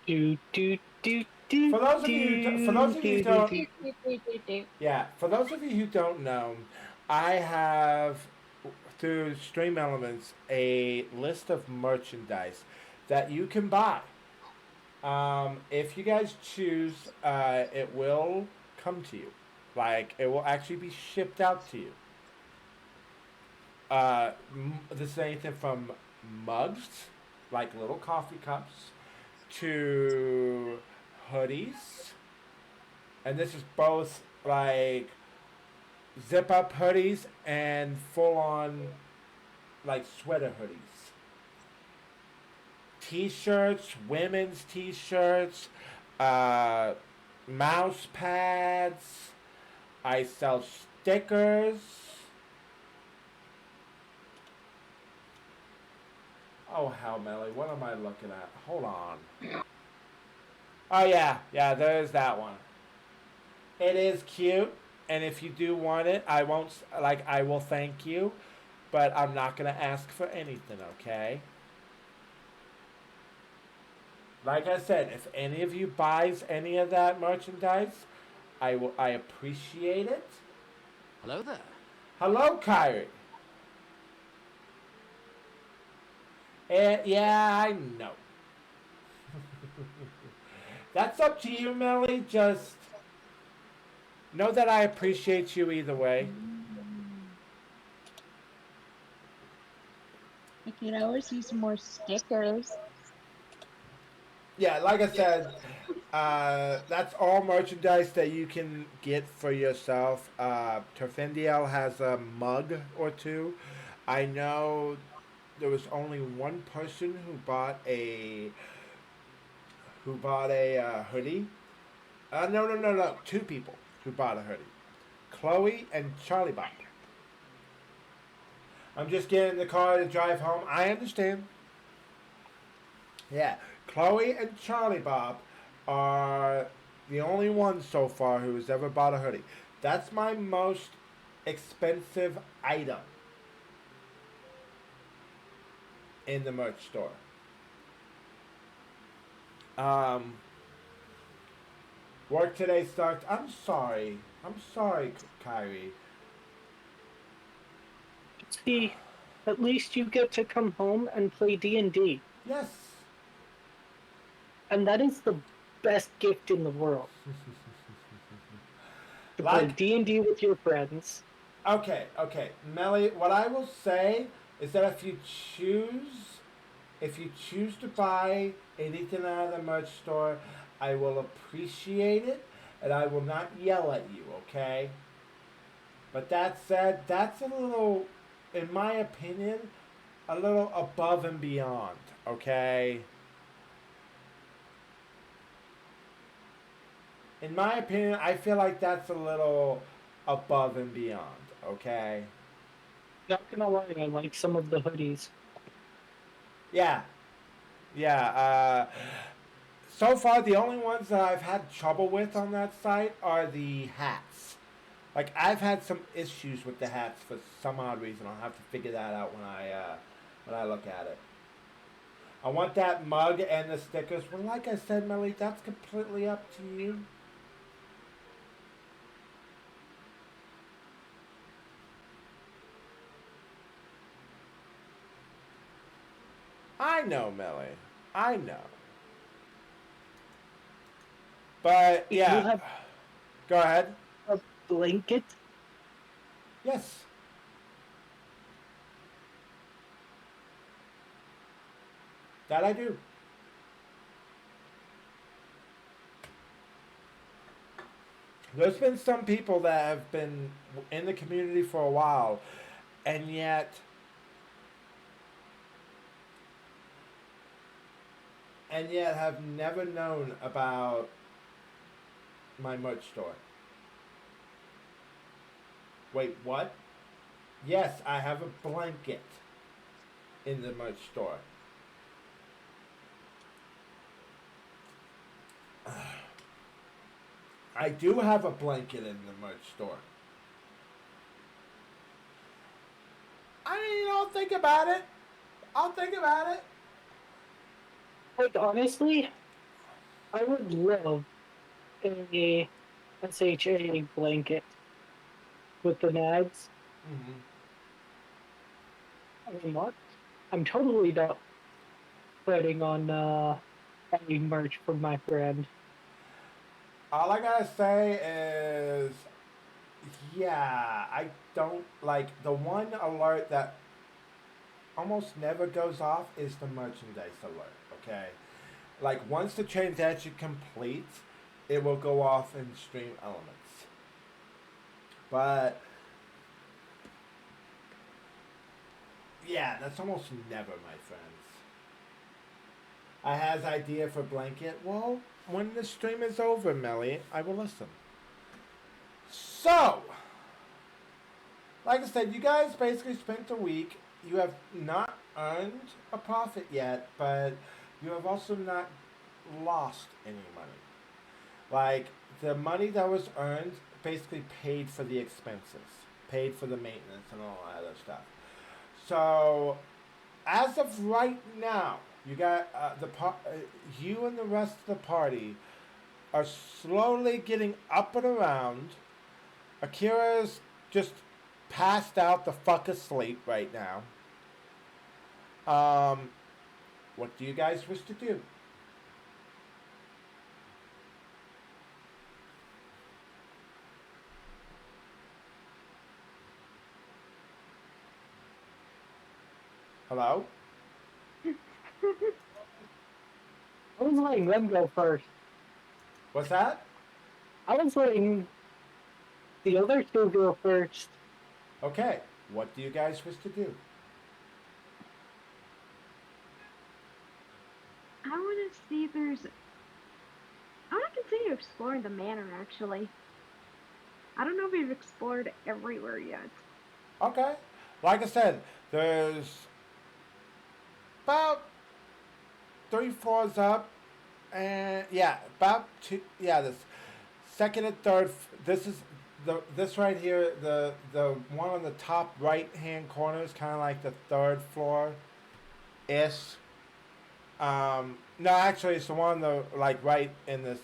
Do do do do For those of you, for do those of you who do do don't, do. yeah, for those of you who don't know, I have through Stream Elements a list of merchandise that you can buy. If you guys choose, it will come to you. Like it will actually be shipped out to you. This is anything from mugs, like little coffee cups, to hoodies, and this is both like zip up hoodies and full on like sweater hoodies. T-shirts, women's T-shirts, uh, mouse pads. I sell stickers. Oh hell, Melly, what am I looking at? Hold on. Oh yeah, yeah, there's that one. It is cute, and if you do want it, I won't like. I will thank you, but I'm not gonna ask for anything. Okay. Like I said, if any of you buys any of that merchandise, I will. I appreciate it. Hello there. Hello, Kyrie. Yeah, I know. That's up to you, Melly. Just know that I appreciate you either way. I could always use more stickers. Yeah, like I said, that's all merchandise that you can get for yourself. Terfendiel has a mug or two. I know there was only one person who bought a hoodie. No. Two people who bought a hoodie. Chloe and Charlie Bob. I'm just getting in the car to drive home. I understand. Yeah, Chloe and Charlie Bob are the only ones so far who has ever bought a hoodie. That's my most expensive item in the merch store. Um, Work today sucked. I'm sorry. I'm sorry, Kyrie. See, at least you get to come home and play D&D, Yes. and that is the best gift in the world. To play Like, D&D with your friends. okay, Melly. What I will say is that if you choose to buy anything out of the merch store, I will appreciate it, and I will not yell at you. Okay. But that said, that's a little, in my opinion, a little above and beyond. Okay. In my opinion, I feel like that's a little above and beyond. Okay. Not gonna lie, I like some of the hoodies. Yeah. Yeah. So far, the only ones that I've had trouble with on that site are the hats. Like I've had some issues with the hats for some odd reason. I'll have to figure that out when I look at it. I want that mug and the stickers. Well, like I said, Melly, that's completely up to you. I know, Melly. I know. But If you yeah, have go ahead. a blanket, Yes. That I do. There's been some people that have been in the community for a while, and yet have never known about my merch store. Wait, what? Yes, I have a blanket in the merch store. I do have a blanket in the merch store. I mean, I'll think about it. I'll think about it. like honestly, I would love a SHA blanket with the nags. Mm-hmm. I mean, what? I'm totally not planning on buying merch from my friend. All I gotta say is, yeah, I don't like the one alert that almost never goes off is the merchandise alert. Okay, like once the transaction completes, it will go off in stream elements. But yeah, that's almost never, my friends. I has idea for blanket. Well, when the stream is over, Melly, I will listen. So, like I said, you guys basically spent a week. You have not earned a profit yet, but you have also not lost any money. Like, the money that was earned basically paid for the expenses, paid for the maintenance and all that other stuff. So, as of right now, you got you and the rest of the party are slowly getting up and around. Akira's just passed out the fuck asleep right now. Um, what do you guys wish to do? Hello? I was letting them go first. What's that? I was letting the other two go first. Okay. What do you guys wish to do? I want to see if there's. I want to continue exploring the manor, actually. I don't know if we've explored everywhere yet. Okay. Like I said, there's about 3 floors up, and yeah, about two. Yeah, this second and third. This is this right here. The one on the top right hand corner is kind of like the third floor. Ish. No, actually, it's the one on the like right in this.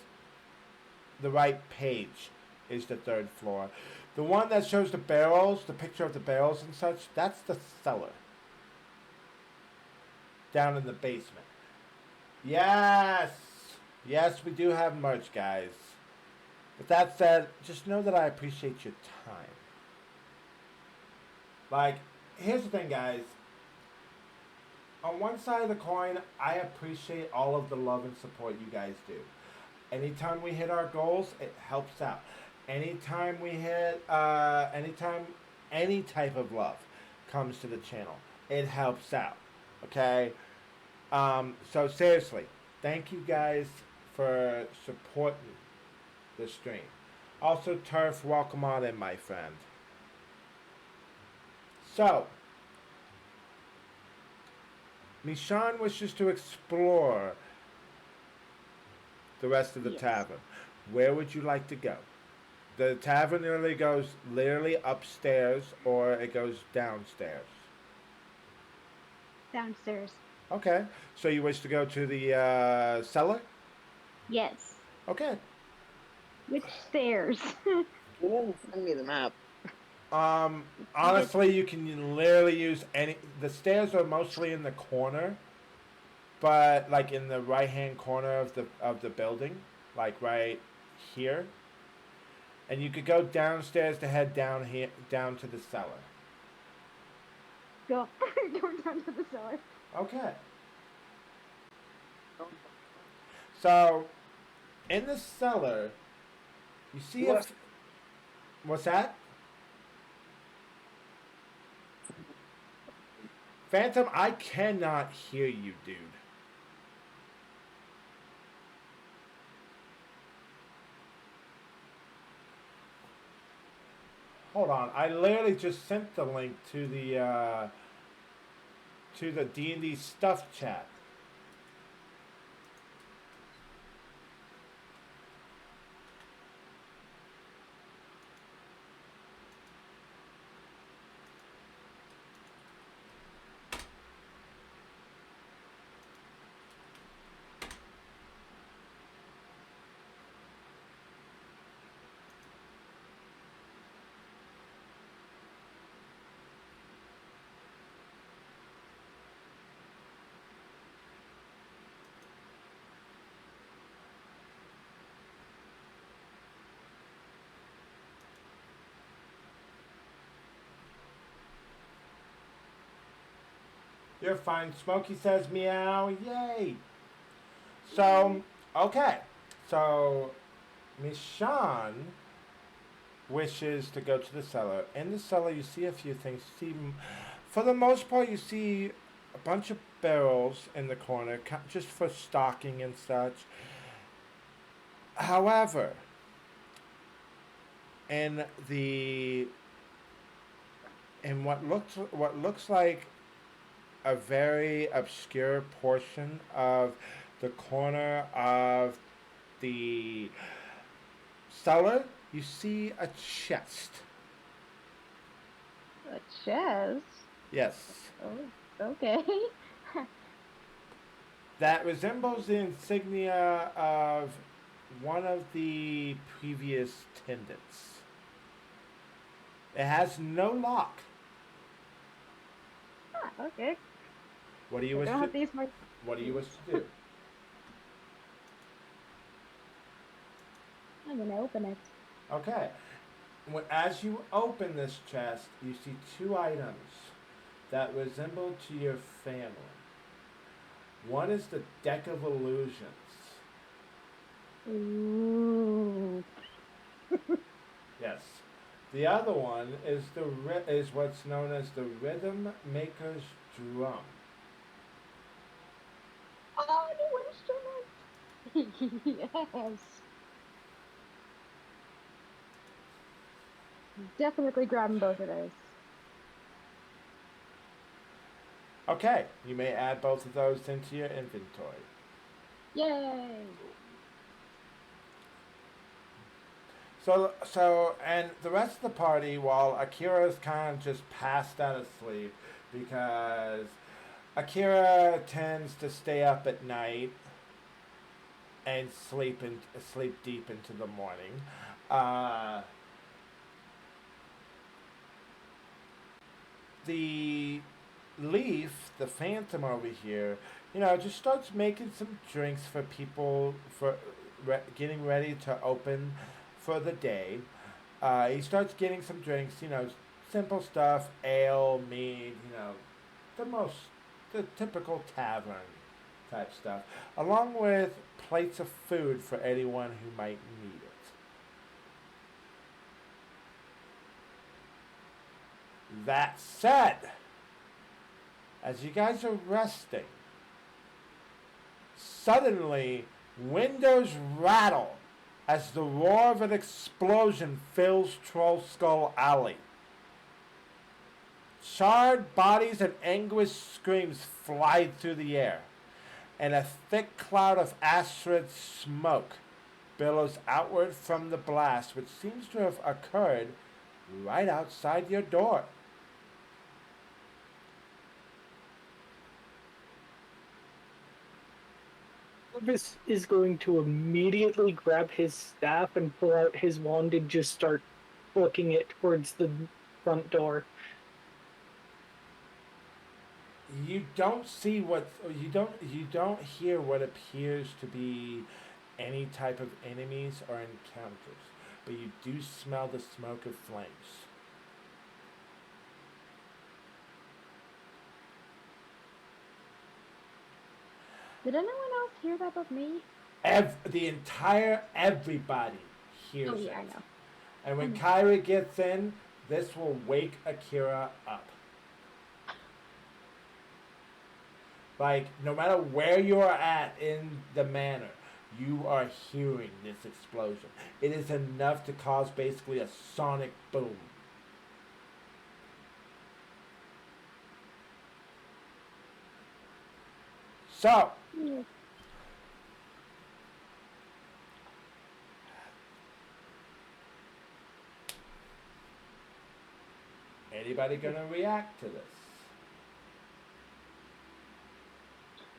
The right page is the third floor. The one that shows the barrels, the picture of the barrels and such, that's the cellar. Down in the basement. Yes! Yes, we do have merch, guys. With that said, just know that I appreciate your time. Like, here's the thing, guys. On one side of the coin, I appreciate all of the love and support you guys do. Anytime we hit our goals, it helps out. Anytime we hit, anytime any type of love comes to the channel, it helps out. Okay? So seriously, thank you guys for supporting the stream. Also, Turf, welcome on in, my friend. So, Mishan wishes to explore the rest of the Yes. tavern. Where would you like to go? The tavern literally goes upstairs or it goes downstairs. Downstairs. Okay. So you wish to go to the cellar? Yes. Okay. Which stairs? You didn't send me the map. Honestly, you can literally use any. The stairs are mostly in the corner, but like in the right hand corner of the building, like right here. And you could go downstairs to head down here down to the cellar. Go. Go down to the cellar. Okay. So, in the cellar, you see What? what's that? Phantom, I cannot hear you, dude. Hold on, I literally just sent the link to the D&D stuff chat. You're fine. Smokey says meow. Yay. So, okay. So, Miss Shawn wishes to go to the cellar. In the cellar, you see a few things. For the most part, you see a bunch of barrels in the corner, just for stocking and such. However, in the in what looks like a very obscure portion of the corner of the cellar, you see a chest. A chest? Yes. Oh, okay. That resembles the insignia of one of the previous tenants. It has no lock. Okay. What do you I wish don't to have these my What do you wish to do? I'm gonna open it. Okay. As you open this chest, you see two items that resemble to your family. One is the deck of illusions. Ooh. Yes. The other one is is what's known as the rhythm maker's drum. Oh, new instrument! Yes. Definitely grabbing both of those. Okay, you may add both of those into your inventory. Yay! And the rest of the party, while Akira's kind of just passed out of sleep, because Akira tends to stay up at night and sleep deep into the morning. Uh, the Leaf, the Phantom over here, just starts making some drinks for people for getting ready to open for the day. He starts getting some drinks, simple stuff, ale, mead, the most, the typical tavern type stuff, along with plates of food for anyone who might need it. That said, as you guys are resting, suddenly windows rattle as the roar of an explosion fills Troll Skull Alley. Charred bodies and anguished screams fly through the air, and a thick cloud of acrid smoke billows outward from the blast, which seems to have occurred right outside your door. Corvus is going to immediately grab his staff and pull out his wand and just start booking it towards the front door. You don't see you don't hear what appears to be any type of enemies or encounters, but you do smell the smoke of flames. Did anyone else hear that but me? Everybody hears Oh it. yeah, I know. And when Kyra gets in, this will wake Akira up. Like, no matter where you're at in the manor, you are hearing this explosion. It is enough to cause basically a sonic boom. So, anybody gonna react to this?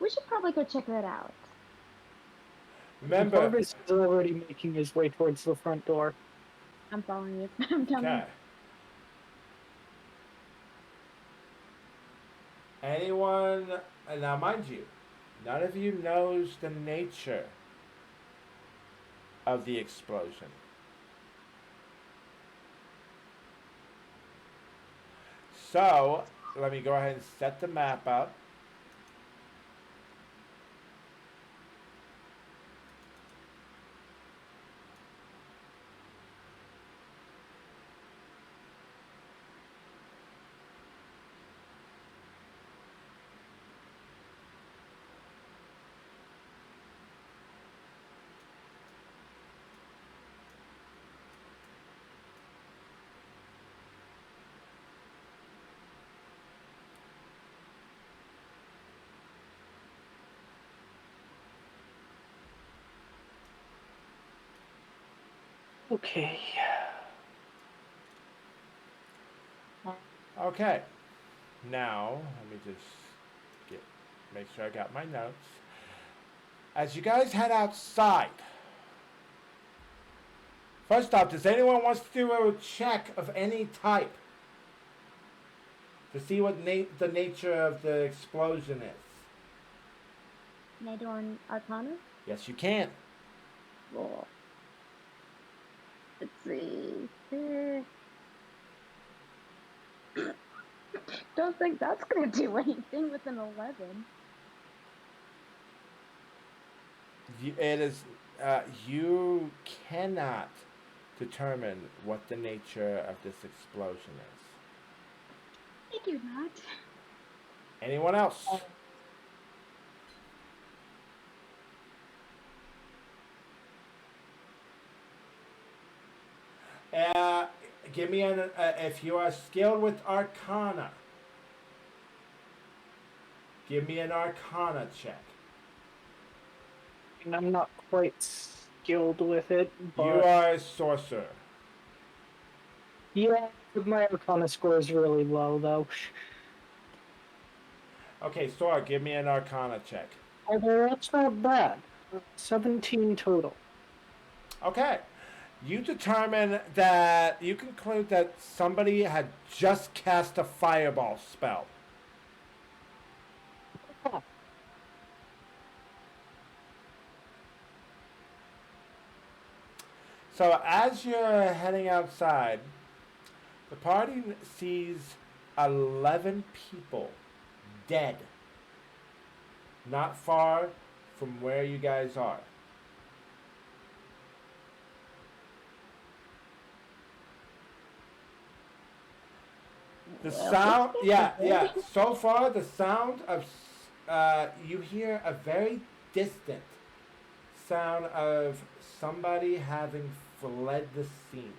We should probably go check that out. Remember, Corvus is already making his way towards the front door. I'm following you. I'm coming. okay. Anyone, and now mind you, none of you knows the nature of the explosion. So, let me go ahead and set the map up. Okay. Okay. Now, let me just make sure I got my notes. As you guys head outside, first off, does anyone want to do a check of any type to see what the nature of the explosion is? Can I do an Arcana? Yes, you can. Well, let's see. Don't think that's gonna do anything with an 11. It is. You cannot determine what the nature of this explosion is. I do not. Anyone else? Uh, Give me an. If you are skilled with Arcana, give me an Arcana check. And I'm not quite skilled with it, but You are a sorcerer. yeah, my Arcana score is really low though. Okay, Sora, give me an Arcana check. Although that's not bad. 17 total. Okay. You determine that you conclude that somebody had just cast a fireball spell. So as you're heading outside, the party sees 11 people dead, not far from where you guys are. The sound, yeah. So far, the sound of, you hear a very distant sound of somebody having fled the scene.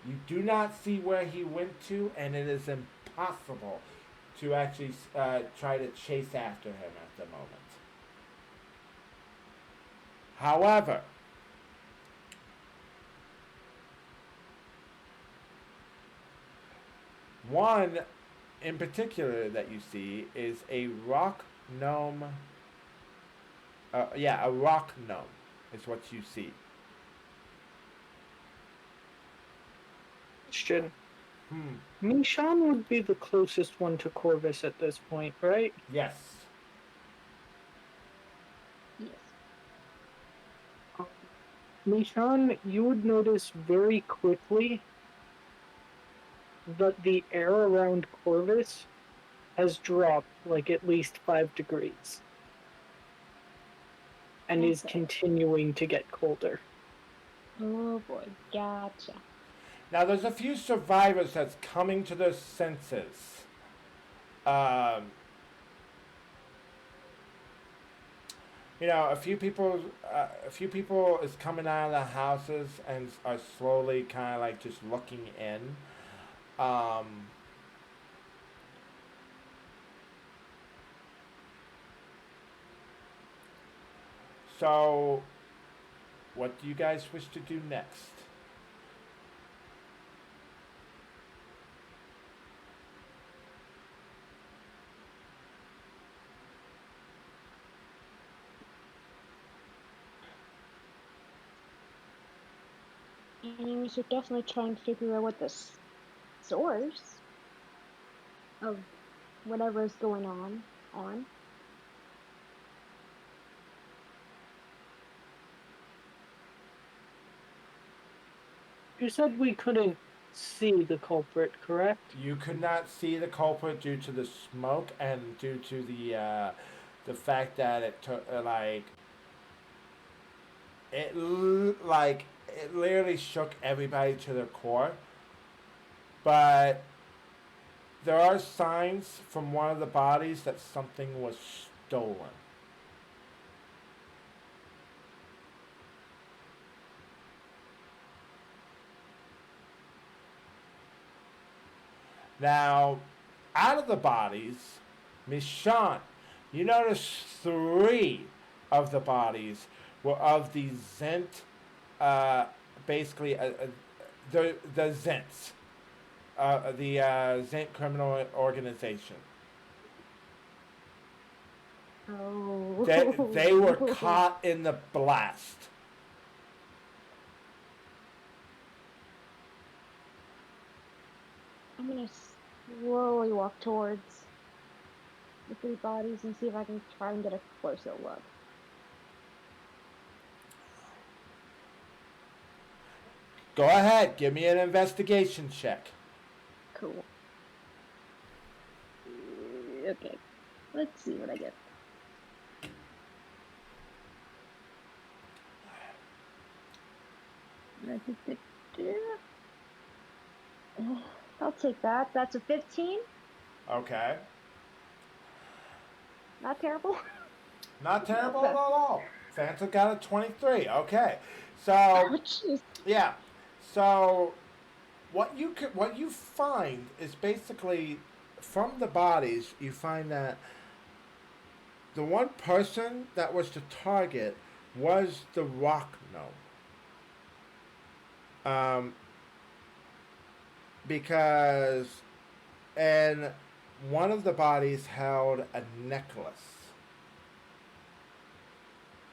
You do not see where he went to, and it is impossible to actually try to chase after him at the moment. However, one in particular that you see is a rock gnome. A rock gnome is what you see. Question. Mishan would be the closest one to Corvus at this point, right? Yes. Yes. Mishan, you would notice very quickly that the air around Corvus has dropped like at least 5 degrees. And is continuing to get colder. Oh boy, gotcha. Now there's a few survivors that's coming to their senses. A few people is coming out of the houses and are slowly kind of like just looking in. So, what do you guys wish to do next? I mean, we should definitely try and figure out what the source of whatever is going on. You said we couldn't see the culprit, correct? You could not see the culprit due to the smoke and due to the fact that it took it literally shook everybody to their core. But there are signs from one of the bodies that something was stolen. Now, out of the bodies, Miss Shawn, you notice 3 of the bodies were of the Zent basically the Zents, the Zent criminal organization. Oh. They were caught in the blast. I'm gonna slowly walk towards the three bodies and see if I can try and get a closer look. Go ahead, give me an investigation check. Cool. Okay. Let's see what I get. I'll take that. That's a 15. Okay. Not terrible. Not terrible at all. Fanta got a 23. Okay. So, Oh, jeez. yeah. So, what you find is basically from the bodies, you find that the one person that was the target was the rock gnome. Because and one of the bodies held a necklace.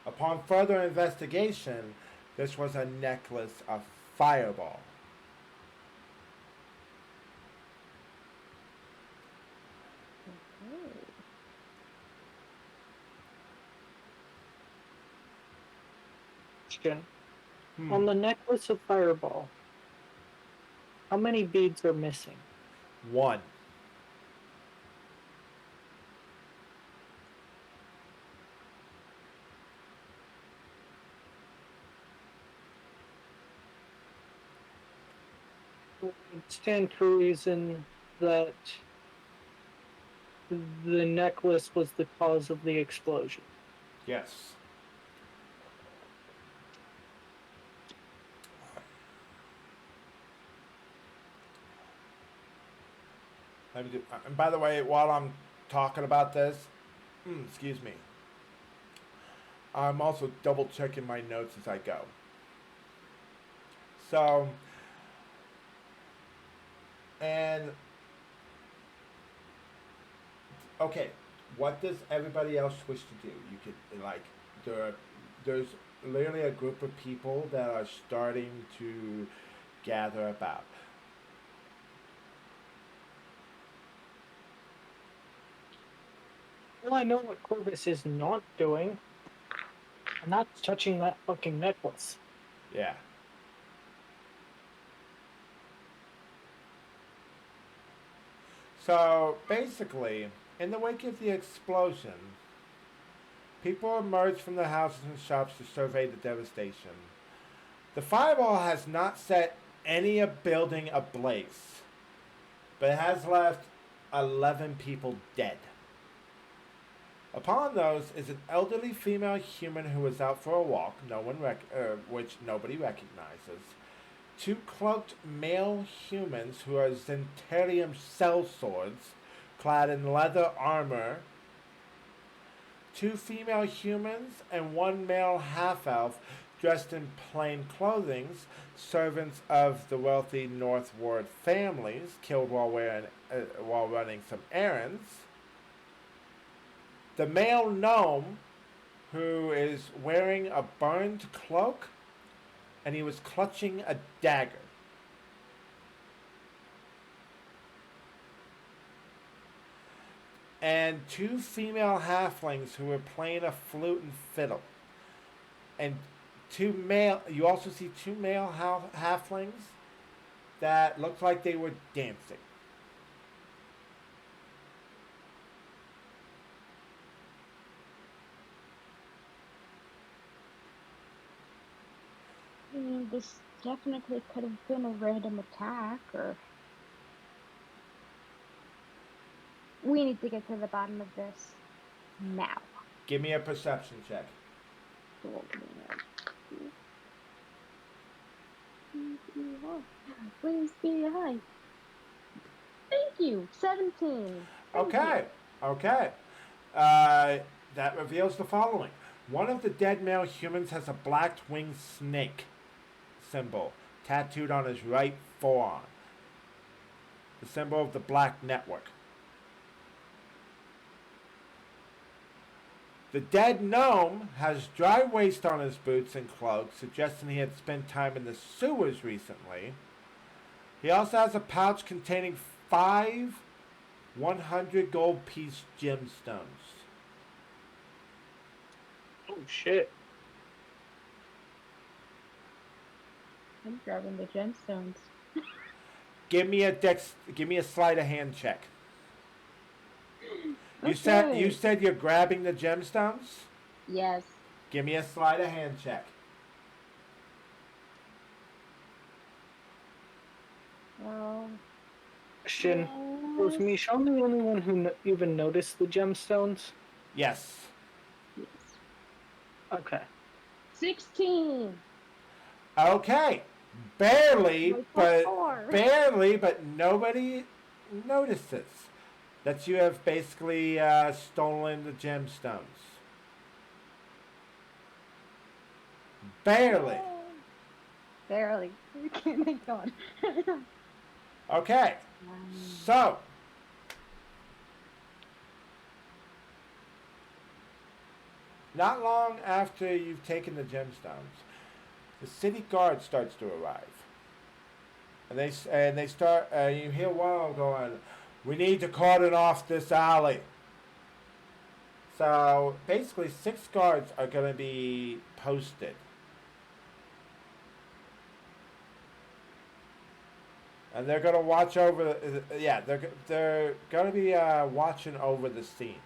Upon further investigation, this was a necklace of fireball. Question. On the necklace of fireball, how many beads are missing? One. Stand to reason that the necklace was the cause of the explosion. Yes. Let me do. And by the way, while I'm talking about this, excuse me, I'm also double checking my notes as I go. So, and okay, what does everybody else wish to do? You could there's literally a group of people that are starting to gather about. Well, I know what Corvus is not doing. I'm not touching that fucking necklace. Yeah. So basically, in the wake of the explosion, people emerged from their houses and shops to survey the devastation. The fireball has not set any building ablaze, but it has left 11 people dead. Upon those is an elderly female human who was out for a walk, which nobody recognizes. Two cloaked male humans who are Zentarium sellswords, clad in leather armor. Two female humans and one male half-elf dressed in plain clothing, servants of the wealthy Northward families, killed while running some errands. The male gnome, who is wearing a burned cloak, and he was clutching a dagger. And two female halflings who were playing a flute and fiddle. And you also see two male halflings that looked like they were dancing. I mean, this definitely could have been a random attack, or... We need to get to the bottom of this now. Give me a perception check. Please be high. Thank you. 17. Okay. That reveals the following. One of the dead male humans has a black winged snake symbol tattooed on his right forearm. The symbol of the Black Network. The dead gnome has dry waste on his boots and cloak, suggesting he had spent time in the sewers recently. He also has a pouch containing 5 100 gold piece gemstones. Oh shit. I'm grabbing the gemstones. Give me a sleight of hand check. You Okay. said you're grabbing the gemstones? Yes. Give me a sleight of hand check. Well. Question. Was Michonne the only one who even noticed the gemstones? Yes. Yes. Okay. 16. Okay. Barely, Like but before. barely, but nobody notices that you have basically stolen the gemstones. Barely. Barely. Thank God. Okay. So, not long after you've taken the gemstones, the city guard starts to arrive, and they start. You hear one of them going, "We need to cordon off this alley." So basically, 6 guards are going to be posted. And they're going to watch over. They're going to be watching over the scene.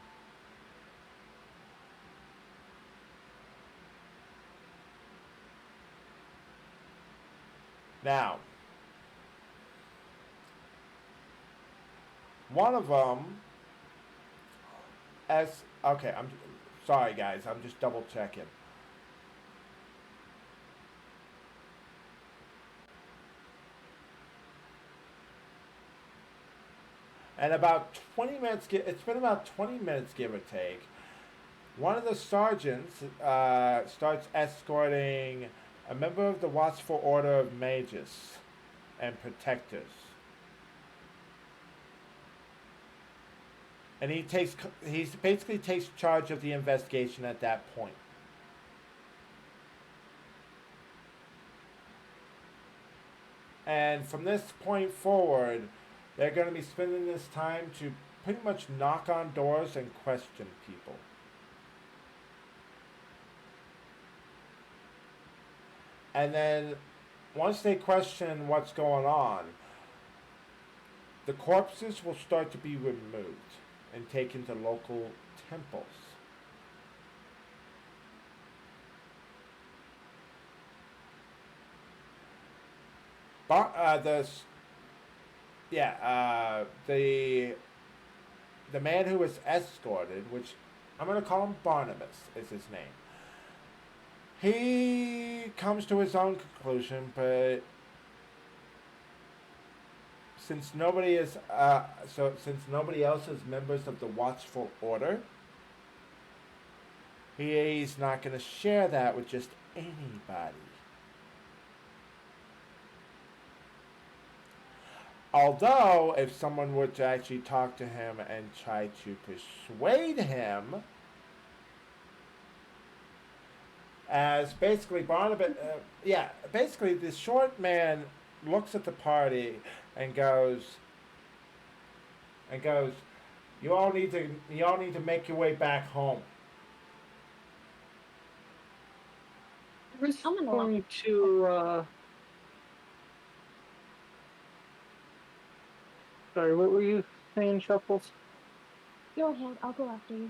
Now, one of them, I'm sorry guys, I'm just double checking. And about 20 minutes, it's been about 20 minutes, give or take. One of the sergeants starts escorting a member of the Watchful Order of Mages and Protectors. And he basically takes charge of the investigation at that point. And from this point forward, they're going to be spending this time to pretty much knock on doors and question people. And then, once they question what's going on, the corpses will start to be removed and taken to local temples. The man who was escorted, which I'm going to call him Barnabas, is his name. He comes to his own conclusion, but since nobody else is members of the Watchful Order, he's not going to share that with just anybody. Although, if someone were to actually talk to him and try to persuade him, as basically Barnabas, basically the short man looks at the party and goes, you all need to make your way back home. I'm going to sorry, what were you saying, Shuffles? Go ahead, I'll go after you.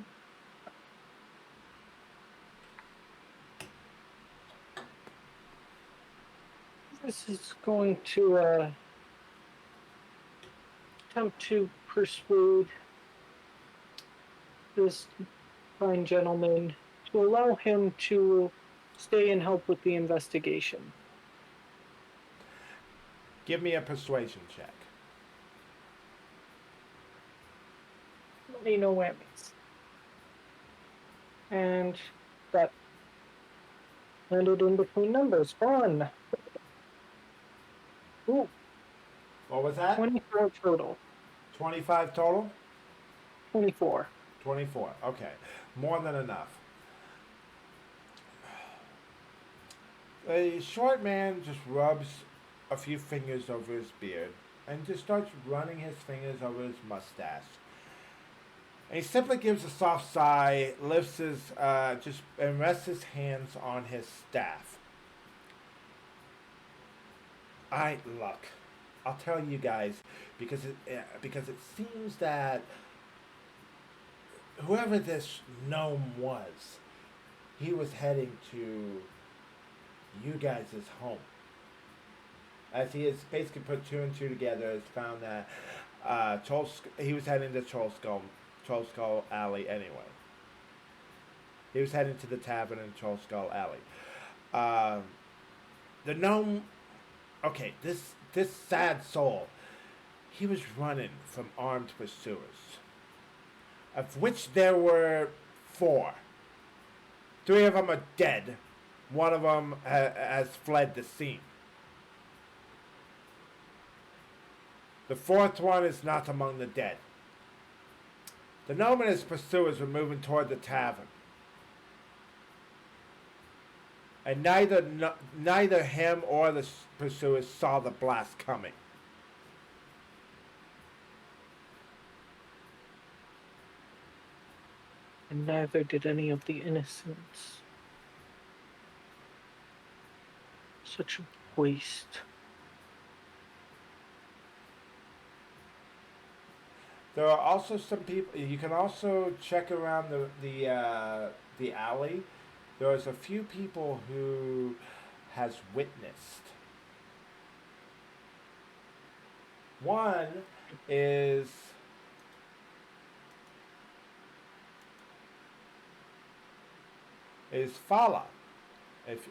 This is going to attempt to persuade this fine gentleman to allow him to stay and help with the investigation. Give me a persuasion check. No whammies. And that landed in between numbers. Fun. Ooh, What was that? 24 total. 25 total? 24. 24. Okay. More than enough. The short man just rubs a few fingers over his beard and just starts running his fingers over his mustache. And he simply gives a soft sigh, lifts his and rests his hands on his staff. I look. I'll tell you guys because it seems that whoever this gnome was, he was heading to you guys' home. As he has basically put two and two together, has found that he was heading to Troll Skull Alley anyway. He was heading to the tavern in Troll Skull Alley. The gnome, okay, this sad soul, he was running from armed pursuers, of which there were 4. 3 of them are dead. One of them has fled the scene. The 4th one is not among the dead. The gnome and his pursuers were moving toward the tavern. And neither him or the pursuers saw the blast coming. And neither did any of the innocents. Such a waste. There are also some people. You can also check around the alley. There's a few people who has witnessed. One is Fala. If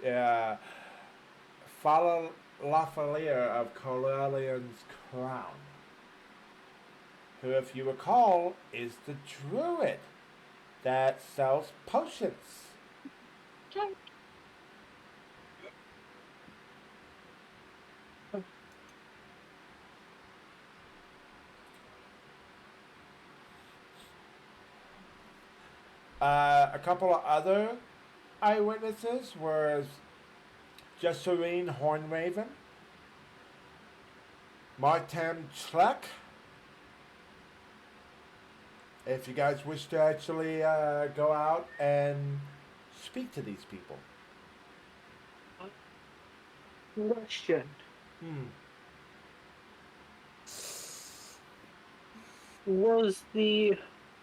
Fala Lafalier of Corellion's Crown, who, if you recall, is the druid that sells potions. Okay. A couple of other eyewitnesses were Jesserine Hornraven, Martin Schleck. If you guys wish to actually go out and speak to these people. Question. Was the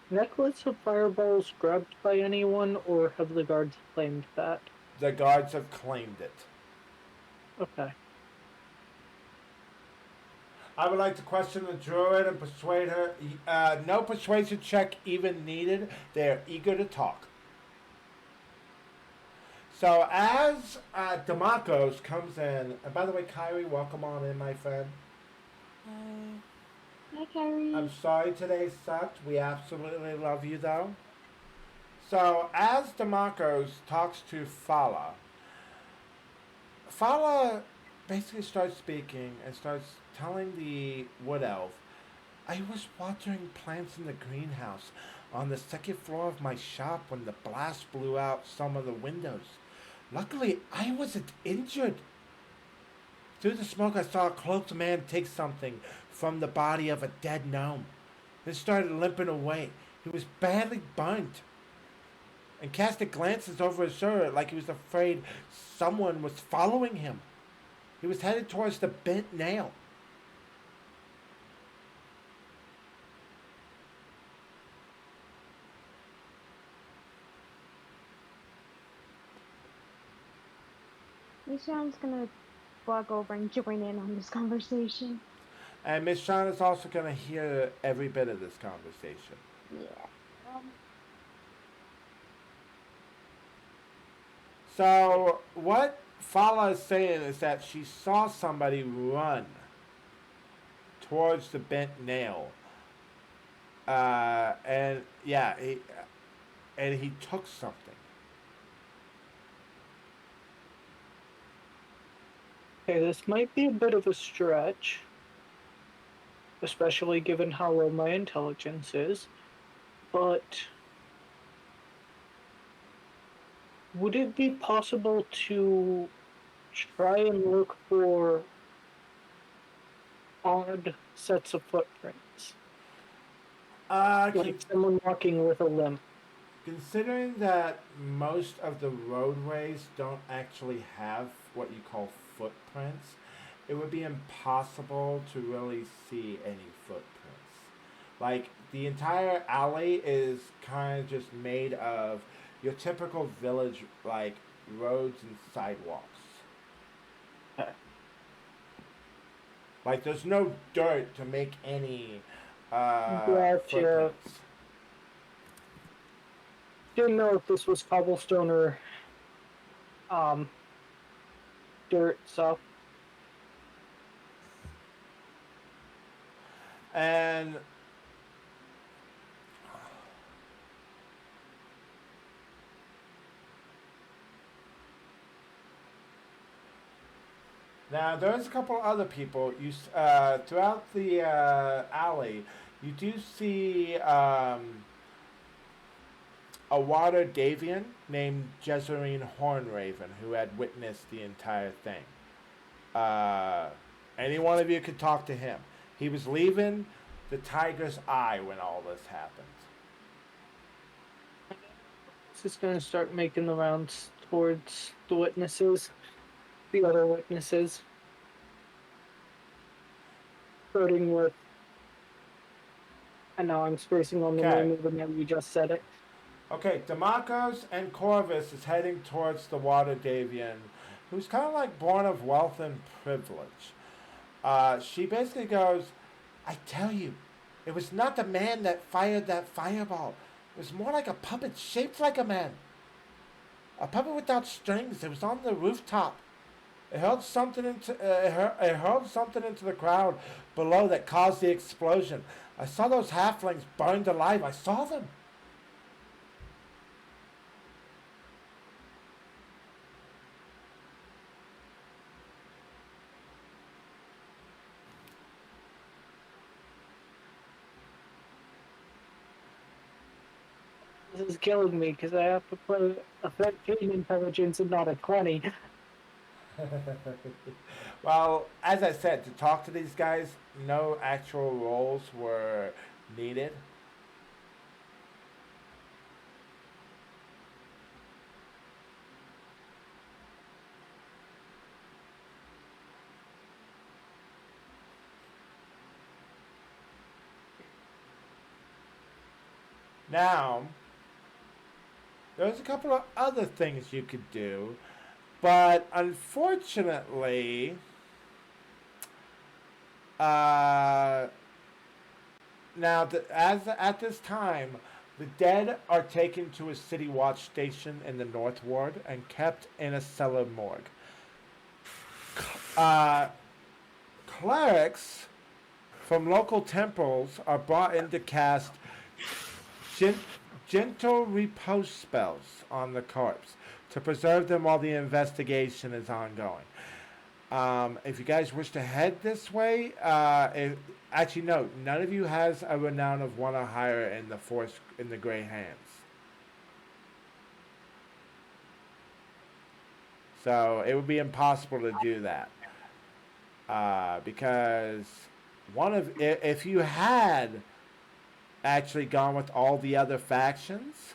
necklace of fireballs grabbed by anyone, or have the guards claimed that? The guards have claimed it. Okay. I would like to question the druid and persuade her. No persuasion check even needed. They are eager to talk. So as Demarcos comes in, and by the way, Kyrie, welcome on in, my friend. Hi, Kyrie. I'm sorry today sucked. We absolutely love you, though. So as Demarcos talks to Fala, Fala basically starts speaking and starts telling the wood elf, I was watering plants in the greenhouse on the 2nd floor of my shop when the blast blew out some of the windows. Luckily, I wasn't injured. Through the smoke, I saw a cloaked man take something from the body of a dead gnome. Then started limping away. He was badly burnt and casted glances over his shoulder like he was afraid someone was following him. He was headed towards the bent nail. Sean's gonna walk over and join in on this conversation. And Miss Shawn is also going to hear every bit of this conversation. Yeah. So what Fala is saying is that she saw somebody run towards the bent nail. And yeah, he took something. Okay, this might be a bit of a stretch, especially given how low my intelligence is, but would it be possible to try and look for odd sets of footprints? Con- Like someone walking with a limp. considering that most of the roadways don't actually have what you call footprints, it would be impossible to really see any footprints. Like, the entire alley is kind of just made of your typical village, like, roads and sidewalks. Okay. Like, there's no dirt to make any Gotcha. footprints. Didn't know if this was cobblestone or um dirt, so And now there's a couple other people throughout the alley. You do see a Waterdavian named Jezerine Hornraven who had witnessed the entire thing. Uh, any one of you could talk to him. He was leaving the Tiger's Eye when all this happened. this is going to start making the rounds towards the witnesses, the other witnesses, starting with. And now I'm spacing on the Okay. name of the man you just said it. Okay, Demarcos and Corvus is heading towards the Waterdavian, who's kind of like born of wealth and privilege. She basically goes, I tell you, it was not the man that fired that fireball. It was more like a puppet shaped like a man. A puppet without strings. It was on the rooftop. It hurled something into it hurled something into the crowd below that caused the explosion. I saw those halflings burned alive. I saw them. This is killing me because I have to play a 13 intelligence and not a 20. Well, as I said, to talk to these guys, no actual roles were needed. Now, there's a couple of other things you could do, but unfortunately, uh, as at this time, the dead are taken to a city watch station in the North Ward and kept in a cellar morgue. Uh, Clerics from local temples are brought in to cast gen- gentle repose spells on the corpse to preserve them while the investigation is ongoing. If you guys wish to head this way, actually no, none of you has a renown of one or higher in the force in the Gray Hands. So it would be impossible to do that because if you had actually gone with all the other factions,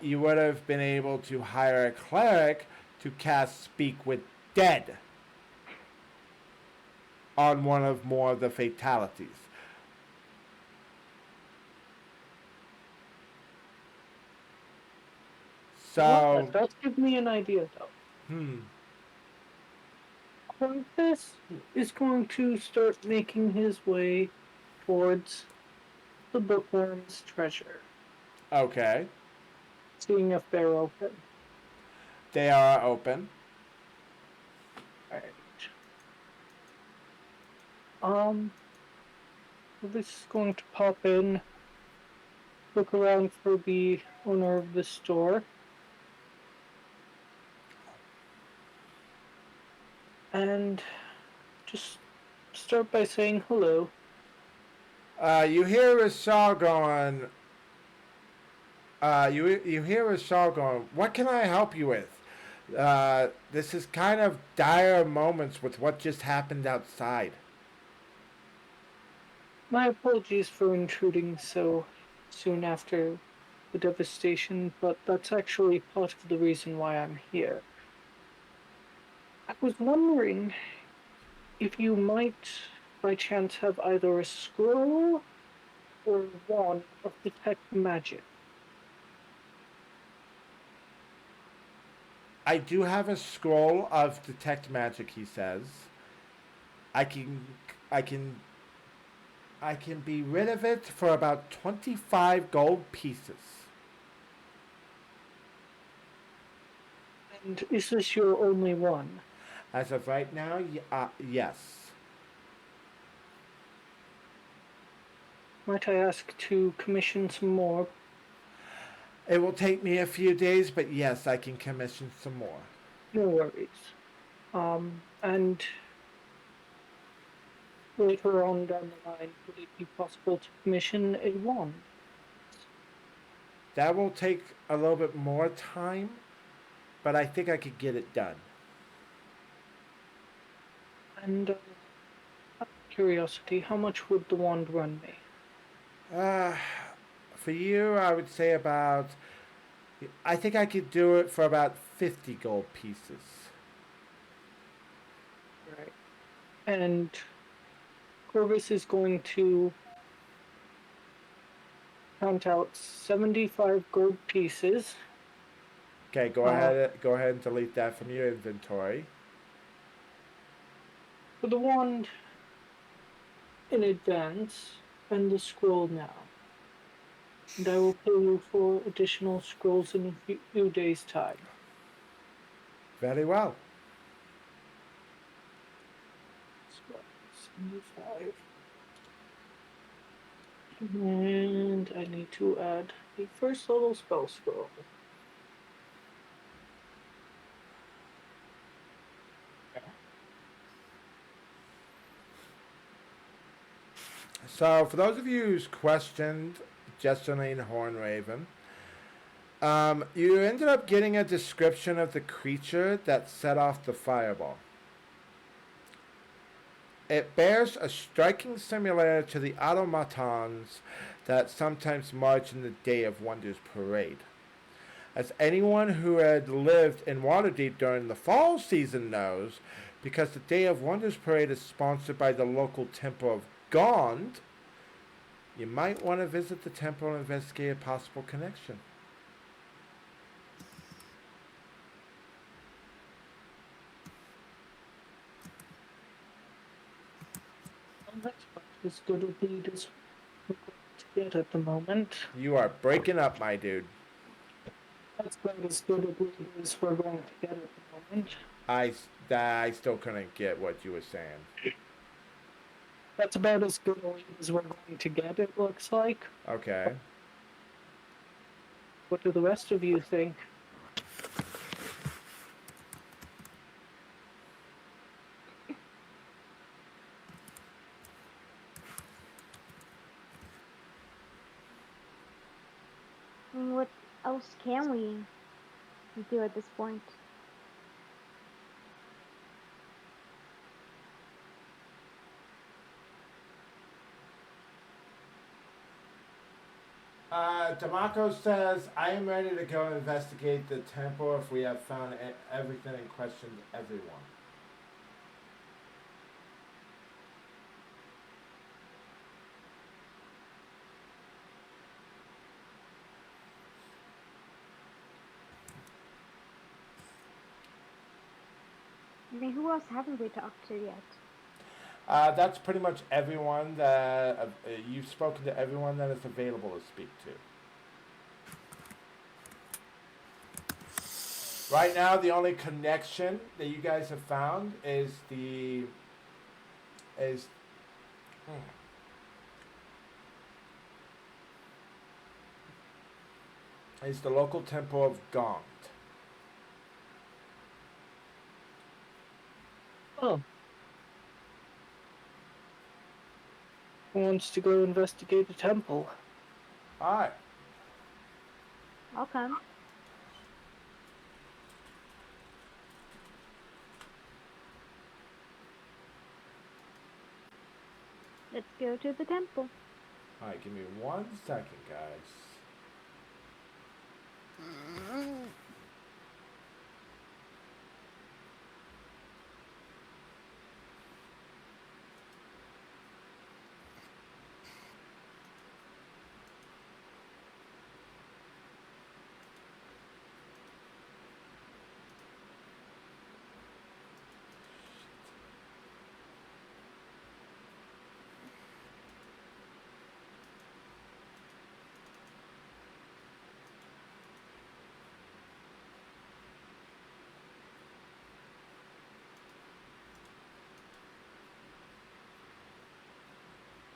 you would have been able to hire a cleric to cast Speak with Dead on one of more of the fatalities. So, That does give me an idea, though. Corvus is going to start making his way towards the bookworm's treasure, okay, seeing if they're open. they are open. Alright. This is going to pop in, look around for the owner of the store. and just start by saying hello. You hear Rashal going. You hear Rashal going. What can I help you with? This is kind of dire moments with what just happened outside. My apologies for intruding so soon after the devastation, but that's actually part of the reason why I'm here. I was wondering if you might, by chance, have either a scroll or wand of detect magic. I do have a scroll of detect magic. He says. I can, I can, I can be rid of it for about 25 gold pieces. And is this your only one? As of right now, yes. Might I ask to commission some more? It will take me a few days, but yes, I can commission some more. No worries. And later on down the line, would it be possible to commission a wand? That will take a little bit more time, but I think I could get it done. And out of curiosity, how much would the wand run me? Uh, for you, I would say about. I think I could do it for about 50 gold pieces. Right. And Corvus is going to count out 75 gold pieces. Okay, go ahead. Go ahead and delete that from your inventory. For the wand in advance and the scroll now. And I will pay you for additional scrolls in a few days' time. Very well. 75. And I need to add a first level spell scroll. So, for those of you who's questioned Jessamine Hornraven, you ended up getting a description of the creature that set off the fireball. It bears a striking similarity to the automatons that sometimes march in the Day of Wonders parade. As anyone who had lived in Waterdeep during the fall season knows, because the Day of Wonders parade is sponsored by the local Temple of Gond, you might want to visit the temple and investigate a possible connection. Well, that's about as good a lead as we're going to get at the moment. You are breaking up, my dude. That's about as good a lead as we're going to get at the moment. I still couldn't get what you were saying. That's about as good a lead as we're going to get, it looks like. Okay. What do the rest of you think? I mean, what else can we do at this point? Damaco says, I am ready to go investigate the temple if we have found everything and questioned everyone. I mean, who else haven't we talked to yet? That's pretty much everyone that you've spoken to everyone that is available to speak to. Right now, the only connection that you guys have found is the local temple of Gond. Oh, who wants to go investigate a temple? Alright. I'll come. Let's go to the temple. Alright, give me 1 second, guys.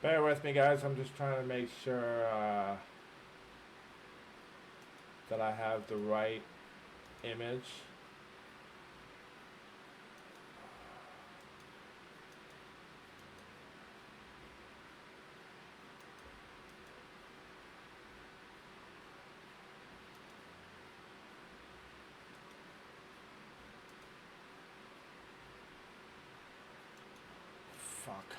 Bear with me, guys. I'm just trying to make sure that I have the right image. Fuck.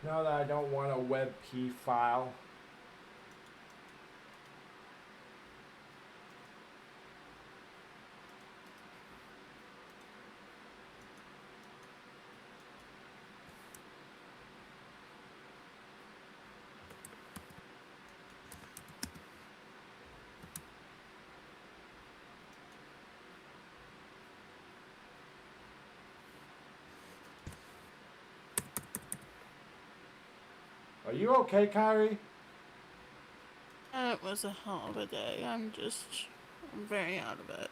Now that I don't want a WebP file. Are you okay, Kyrie? It was a hell of a day. I'm very out of it.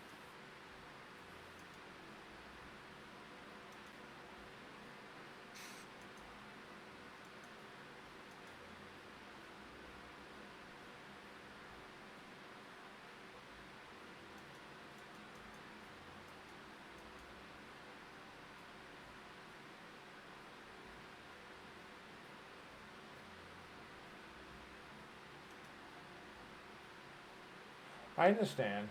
I understand.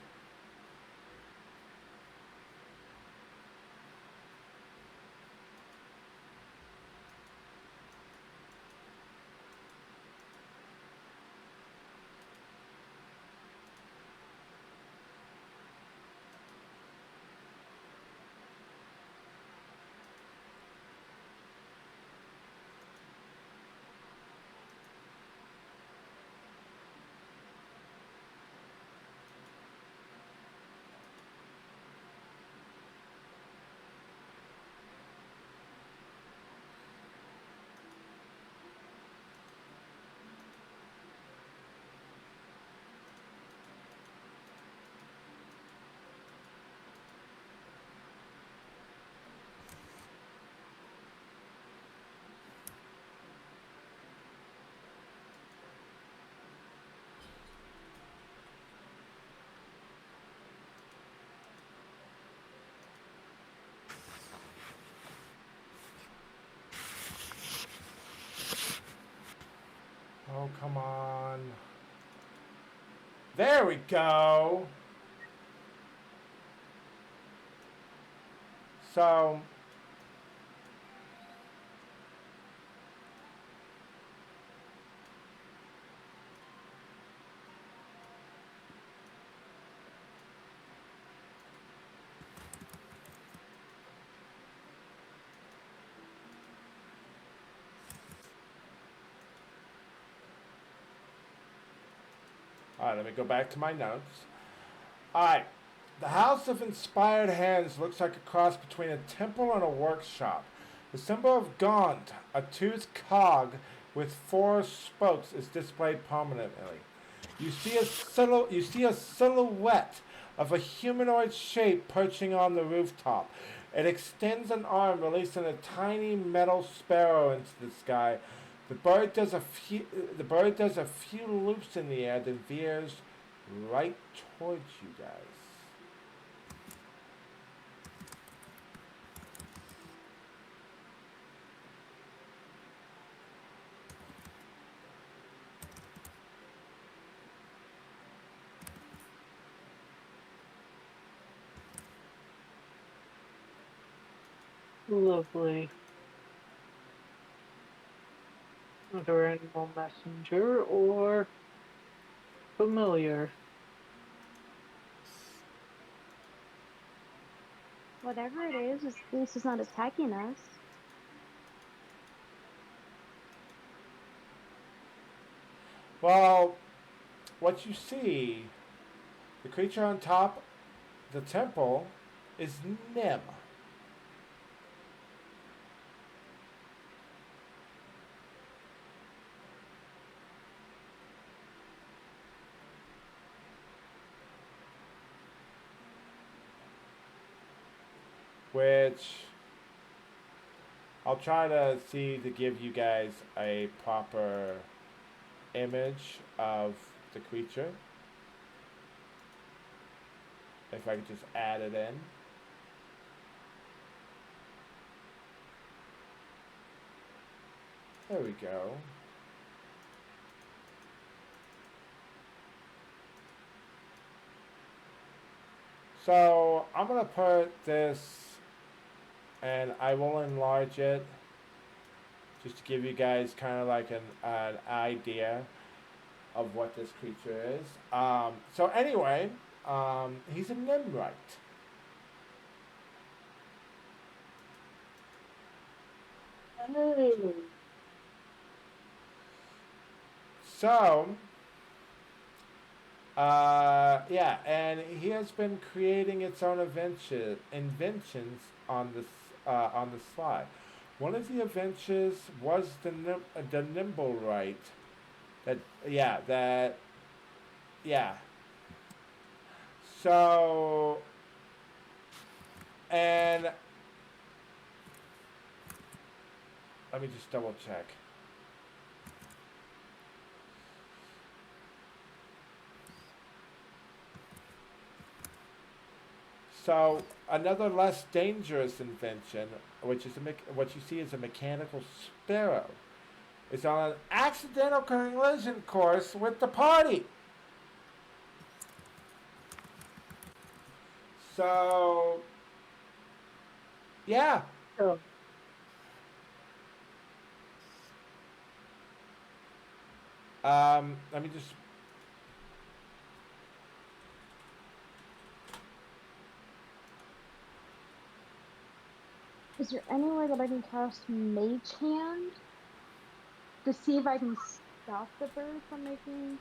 Oh, come on. There we go. So, alright, let me go back to my notes. Alright, the House of Inspired Hands looks like a cross between a temple and a workshop. The symbol of Gaunt, a toothed cog with 4 spokes, is displayed prominently. You see a silhouette of a humanoid shape perching on the rooftop. It extends an arm, releasing a tiny metal sparrow into the sky. The bird does a few loops in the air, then veers right towards you guys. Lovely. Other animal messenger or familiar? Whatever it is, at least it's not attacking us. Well, what you see, the creature on top the temple is Nim. Which I'll try to see to give you guys a proper image of the creature. If I could just add it in. There we go. So I'm gonna put this, and I will enlarge it just to give you guys kind of like an idea of what this creature is. So anyway, he's a Nimrite. Oh. So, yeah, and he has been creating its own inventions on the sly. One of the inventions was the nimble right. Yeah. So, and let me just double check. So another less dangerous invention, which is what you see as a mechanical sparrow, is on an accidental collision course with the party. So, yeah. Oh. Let me just. Is there any way that I can cast Mage Hand to see if I can stop the bird from making?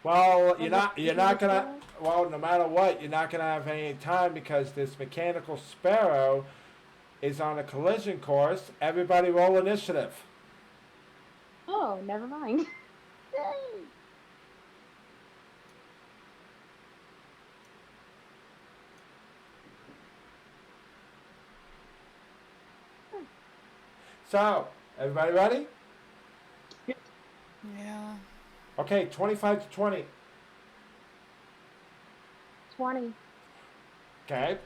Well, Or you're not gonna. Well, no matter what, you're not gonna have any time because this mechanical sparrow is on a collision course. Everybody, roll initiative. Oh, never mind. Yay! So, everybody ready? Yeah. Okay, 25 to 20. 20. Okay.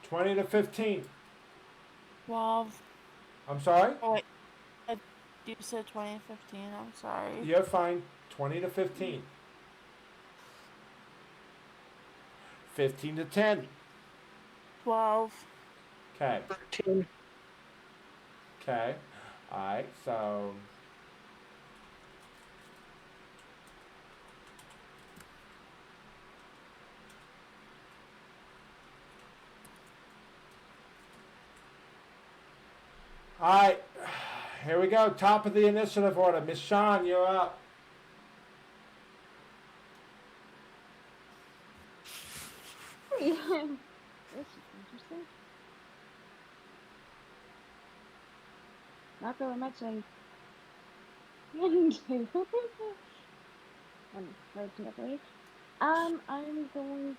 $20 to 15. 12. I'm sorry? Oh, wait. You said 2015. I'm sorry. You're fine. 20 to 15. 15 to 10. 12. Okay. 13. Okay. Alright, so. Alright. Here we go. Top of the initiative order. Miss Shawn, you're up. This is interesting. Rocco, I'm not saying. Unfortunately. I'm going to.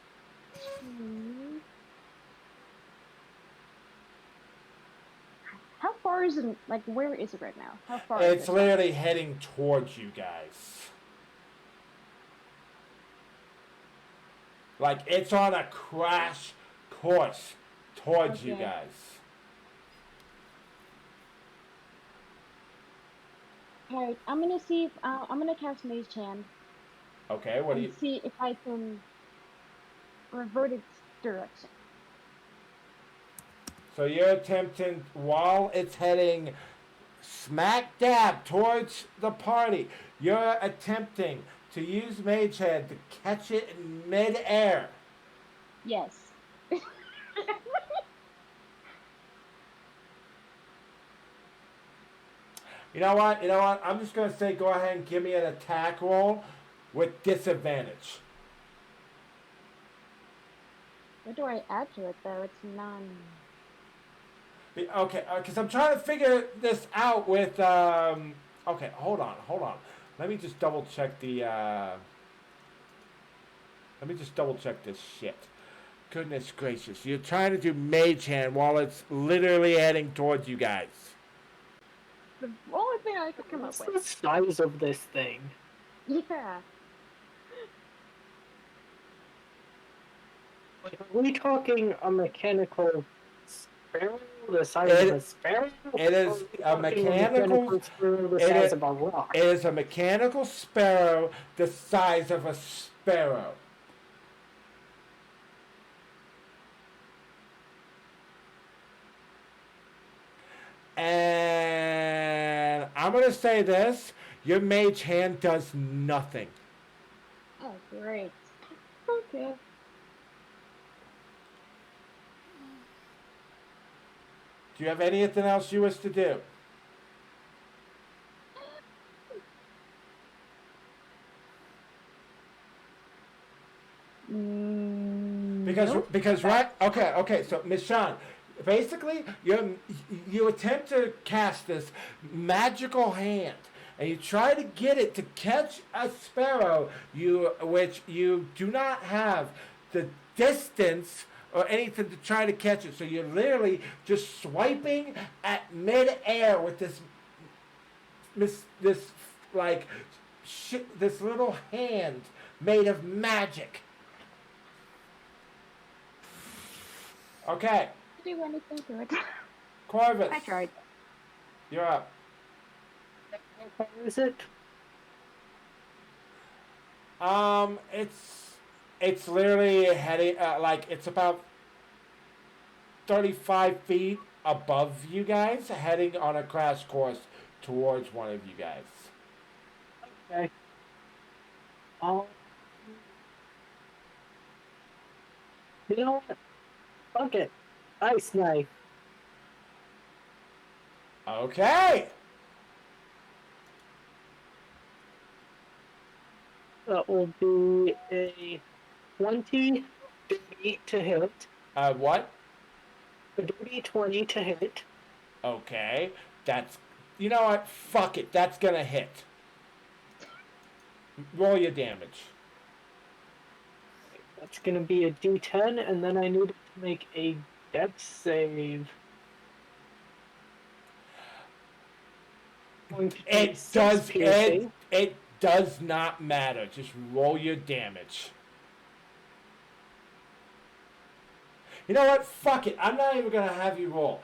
How far is it? Like, where is it right now? How far is It's it from? literally heading towards you guys. Like it's on a crash course towards you Okay. guys. Alright, I'm gonna see if I'm gonna cast Mage Hand Okay, what do and you? see if I can revert its direction. So you're attempting while it's heading smack dab towards the party. You're attempting to use Mage Hand to catch it in midair. Yes. You know what? You know what? I'm just gonna say go ahead and give me an attack roll with disadvantage. What do I add to it though? It's none. Okay, because I'm trying to figure this out with. Okay, hold on, hold on. Let me just double check the. Let me just double check this shit. Goodness gracious, you're trying to do Mage Hand while it's literally heading towards you guys. The only thing I could come up What's with. the size of this thing? Yeah. Like, are we talking a mechanical sparrow the size of a sparrow? It Or is are we a talking mechanical. sparrow the It size is, of a rock? it is a mechanical sparrow the size of a sparrow. And I'm gonna say this: your Mage Hand does nothing. Oh, great. Okay. Do you have anything else you wish to do? Nope. Because right, okay, so Miss Shawn, basically you attempt to cast this magical hand and you try to get it to catch a sparrow, which you do not have the distance or anything to try to catch it. So you're literally just swiping at mid-air with this like this little hand made of magic. Okay, Do anything to it. Corvus, I tried. you're up. How far is it? It's literally heading like it's about 35 feet above you guys, heading on a crash course towards one of you guys. Okay. Um, you know what? Fuck it. Ice knife. Okay. That will be a 20 dirty to hit. What? A dirty 20 to hit. Okay. That's. You know what? Fuck it. That's gonna hit. Roll your damage. That's gonna be a D10, and then I need to make a dex save. Going to take It 6 does. piercing. It does not matter. Just roll your damage. You know what? Fuck it. I'm not even gonna have you roll.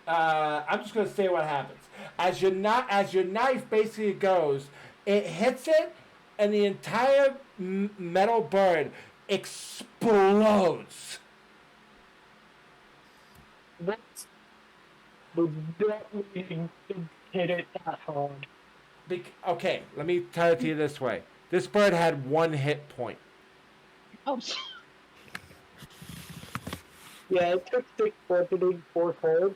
I'm just gonna say what happens. As your knife basically goes, it hits it, and the entire metal bird explodes. That's would not really hit it that hard. Okay, let me tell it to you this way. This bird had 1 hit point. Oh, Yeah, it took 6 bludgeoning, 4 cold.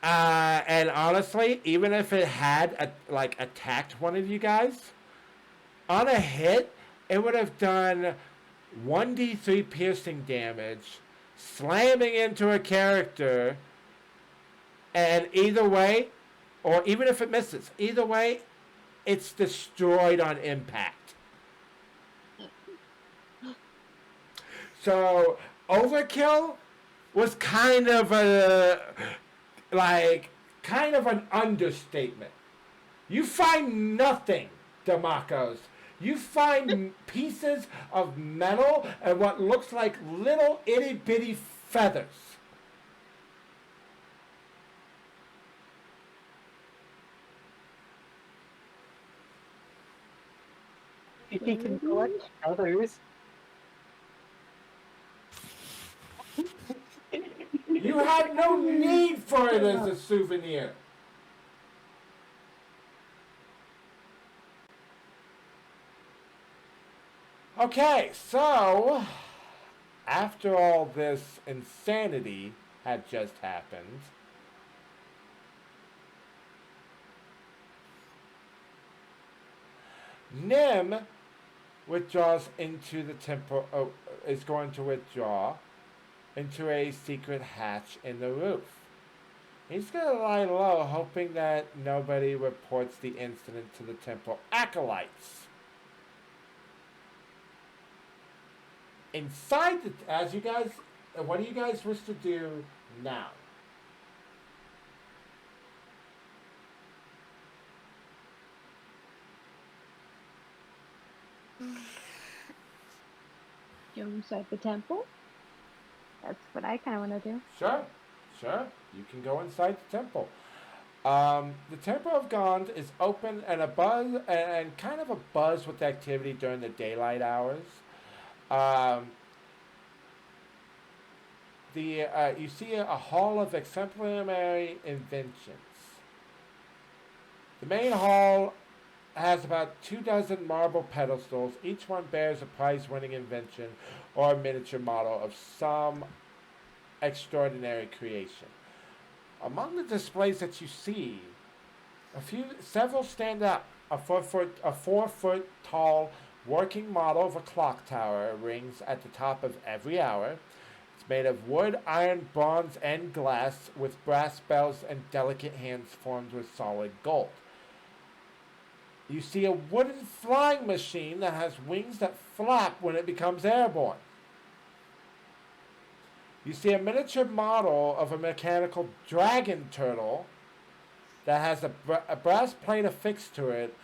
And honestly, even if it had attacked one of you guys, on a hit, it would have done 1d3 piercing damage, slamming into a character, and either way, or even if it misses. Either way, it's destroyed on impact. So overkill was kind of a like kind of an understatement. You find nothing, Demacos. You find pieces of metal and what looks like little itty bitty feathers. If he can collect others. You had no need for it as a souvenir. Okay, so after all this insanity had just happened, Nim withdraws into the temple, is going to withdraw into a secret hatch in the roof. He's going to lie low, hoping that nobody reports the incident to the temple acolytes. Inside the, as you guys, what do you guys wish to do now? Go inside the temple. That's what I kind of want to do. Sure, sure. You can go inside the temple. The Temple of Gond is open and a buzz and kind of a buzz with activity during the daylight hours. Um, you see a hall of exemplary inventions. The main hall has about 24 marble pedestals. Each one bears a prize-winning invention or a miniature model of some extraordinary creation. Among the displays that you see, several stand out. A 4 foot tall working model of a clock tower rings at the top of every hour. It's made of wood, iron, bronze, and glass, with brass bells and delicate hands formed with solid gold. You see a wooden flying machine that has wings that flap when it becomes airborne. You see a miniature model of a mechanical dragon turtle that has a brass plate affixed to it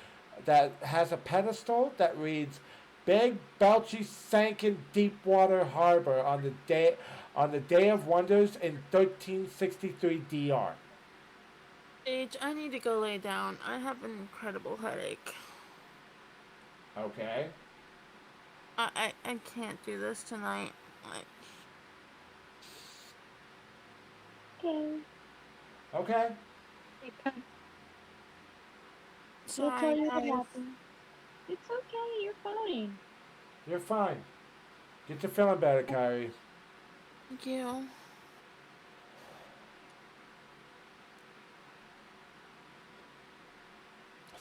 that has a pedestal that reads Big Belchy sank in Deepwater Harbor on the day of wonders in 1363 DR. Age, I need to go lay down. I have an incredible headache. Okay. I can't do this tonight. Okay. Okay. We'll tell Sorry, you what guys. happened. It's okay. You're fine. You're fine. Get to feeling better, Kyrie. Thank you.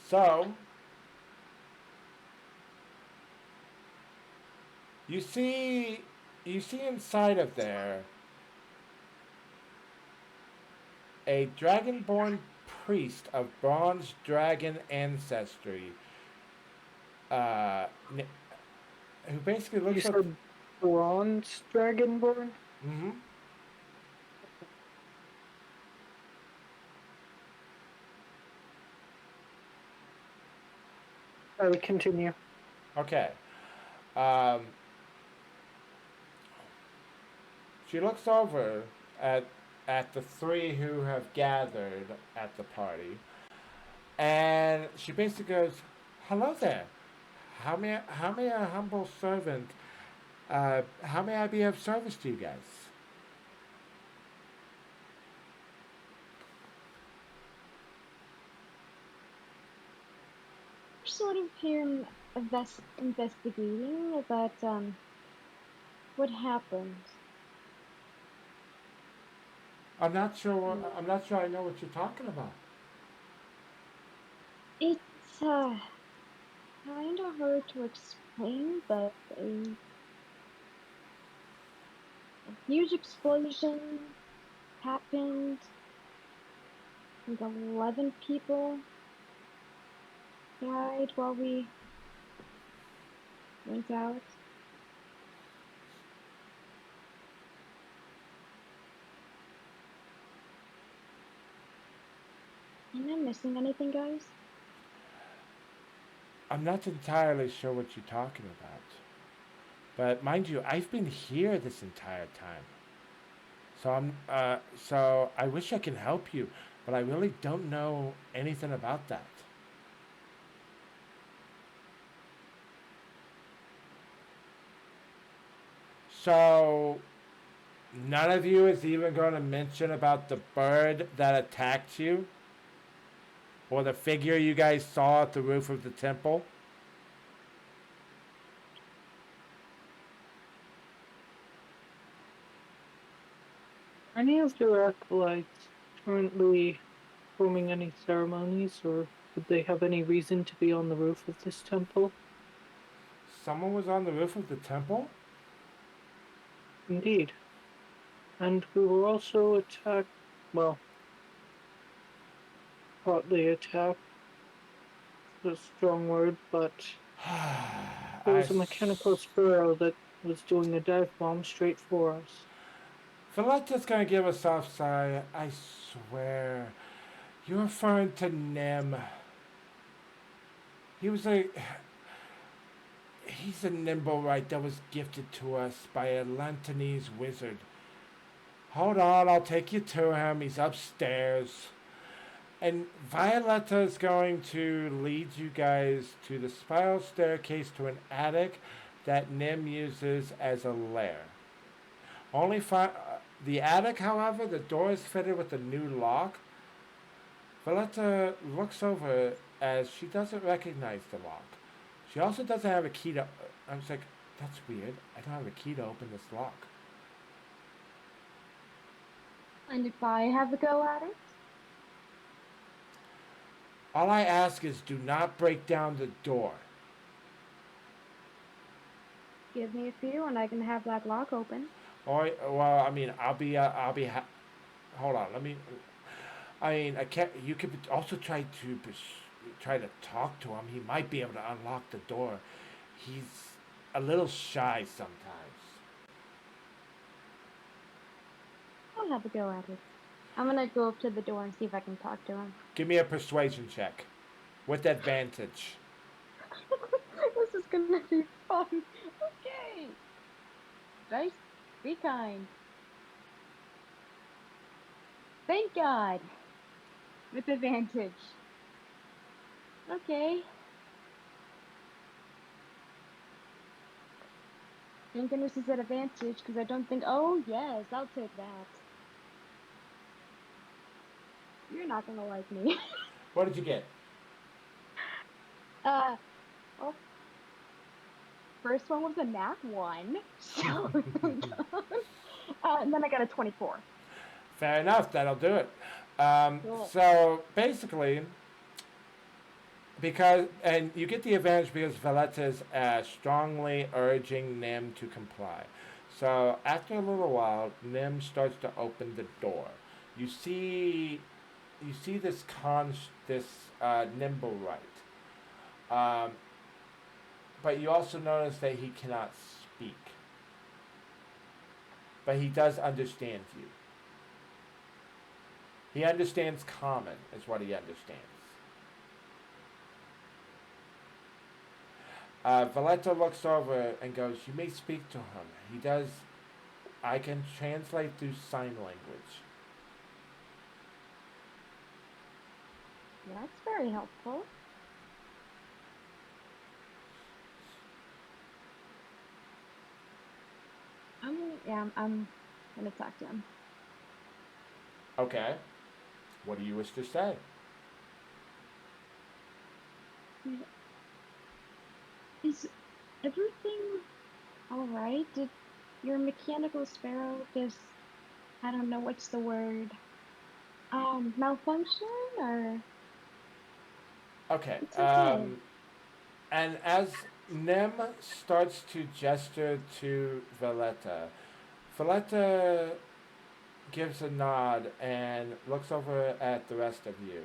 So, you see inside of there a dragonborn priest of bronze dragon ancestry, uh, who basically You looks like. said bronze dragonborn? Mm-hmm. I will continue. Okay. Um, she looks over at the three who have gathered at the party, and she basically goes, "Hello there. How may a humble servant? How may I be of service to you guys?" We're sort of here investigating about what happened. I'm not sure. I'm not sure I know what you're talking about. It's kind of hard to explain, but a huge explosion happened think 11 people died while we went out. Am I missing anything, guys? I'm not entirely sure what you're talking about. But mind you, I've been here this entire time. So I wish I can help you, but I really don't know anything about that. So none of you is even going to mention about the bird that attacked you? Or the figure you guys saw at the roof of the temple? Are any of your acolytes currently performing any ceremonies, or would they have any reason to be on the roof of this temple? Someone was on the roof of the temple? Indeed. And we were also attacked, well, partly attacked, a strong word, but there I was a mechanical sparrow that was doing a dive bomb straight for us. Valletta's gonna give a soft sigh. I swear. You're referring to Nim. He was a. He's a nimblewright that was gifted to us by a Lantanese wizard. Hold on, I'll take you to him. He's upstairs. And Violetta is going to lead you guys to the spiral staircase to an attic that Nim uses as a lair. Only the attic, however, the door is fitted with a new lock. Valletta looks over as she doesn't recognize the lock. She also doesn't have a key to. I was like, that's weird. I don't have a key to open this lock. And if I have a go at it? All I ask is do not break down the door. Give me a few and I can have that lock open. Or, well, I mean, hold on, let me. I mean, I can't. You could also try to talk to him. He might be able to unlock the door. He's a little shy sometimes. I'll have a go at it. I'm gonna go up to the door and see if I can talk to him. Give me a persuasion check with advantage. This is gonna be fun. Okay. Dice, be kind. Thank God. With advantage. Okay. Thank goodness is at advantage because I don't think. Oh yes, I'll take that. You're not gonna like me. What did you get? Well, first one was a nat 1, so and then I got a 24. Fair enough, that'll do it. Cool. So basically, and you get the advantage because Valletta is strongly urging Nim to comply. So after a little while, Nim starts to open the door. You see this Nimblewright. But you also notice that he cannot speak. But he does understand you. He understands common, is what he understands. Valletta looks over and goes, you may speak to him. He does. I can translate through sign language. That's very helpful. I'm gonna talk to him. Okay. What do you wish to say? Is everything alright? Did your mechanical sparrow just, I don't know what's the word, malfunction or? Okay. It's okay. And as Nim starts to gesture to Valletta gives a nod and looks over at the rest of you.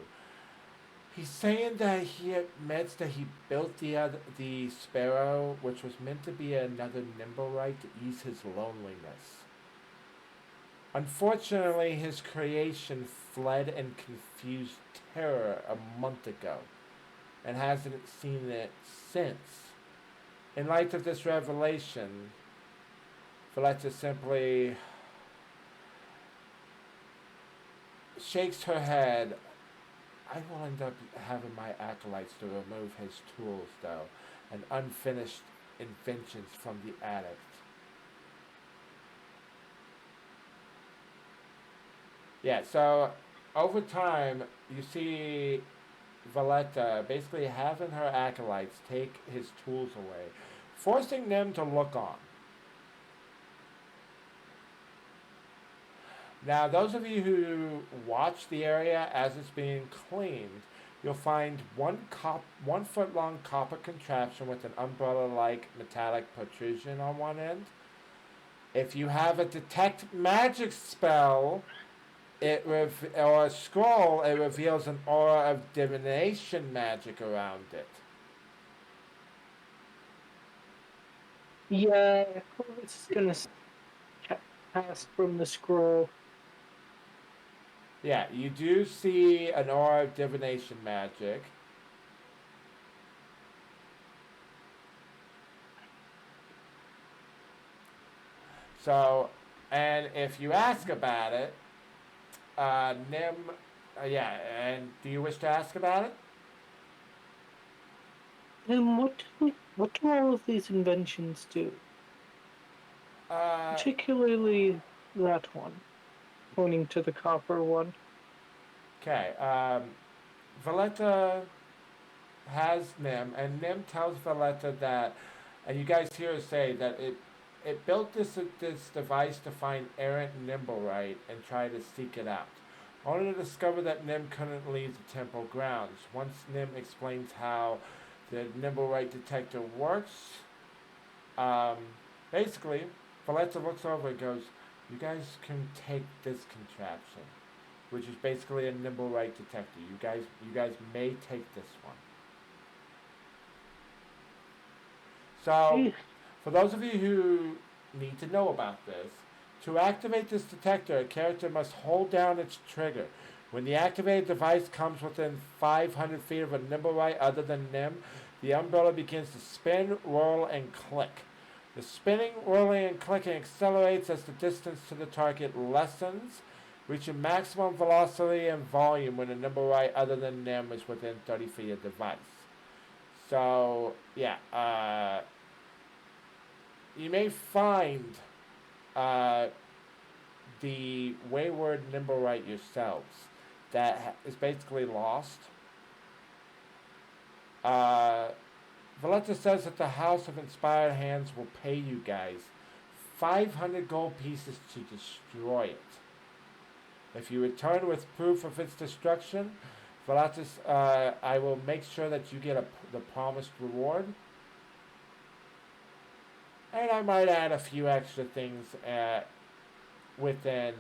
He's saying that he admits that he built the sparrow, which was meant to be another Nimblewright to ease his loneliness. Unfortunately, his creation fled in confused terror a month ago, and hasn't seen it since. In light of this revelation, Valletta simply shakes her head. I will end up having my acolytes to remove his tools, though, and unfinished inventions from the attic. Yeah, so over time, you see Valletta basically having her acolytes take his tools away, forcing them to look on. Now, those of you who watch the area as it's being cleaned, you'll find 1 foot long copper contraption with an umbrella like metallic protrusion on one end. If you have a detect magic spell, or a scroll, it reveals an aura of divination magic around it. Yeah, Clovis is gonna cast from the scroll. Yeah, you do see an aura of divination magic. So, and if you ask about it, Nim, yeah, and do you wish to ask about it? What do all of these inventions do? Particularly that one, pointing to the copper one. Okay, Valletta has Nim, and Nim tells Valletta that, and you guys hear her say that it built this device to find errant Nimblewright and try to seek it out. Only to discover that Nim couldn't leave the temple grounds. Once Nim explains how the Nimblewright detector works, basically, Valletta looks over and goes, "You guys can take this contraption, which is basically a Nimblewright detector. You guys may take this one." So, for those of you who need to know about this, to activate this detector, a character must hold down its trigger. When the activated device comes within 500 feet of a Nimblewright other than Nim, the umbrella begins to spin, whirl, and click. The spinning, whirling, and clicking accelerates as the distance to the target lessens, reaching maximum velocity and volume when a Nimblewright other than Nim is within 30 feet of the device. So, yeah, you may find the wayward Nimblewright yourselves that is basically lost. Valletta says that the House of Inspired Hands will pay you guys 500 gold pieces to destroy it. If you return with proof of its destruction, Valletta, I will make sure that you get the promised reward. And I might add a few extra things within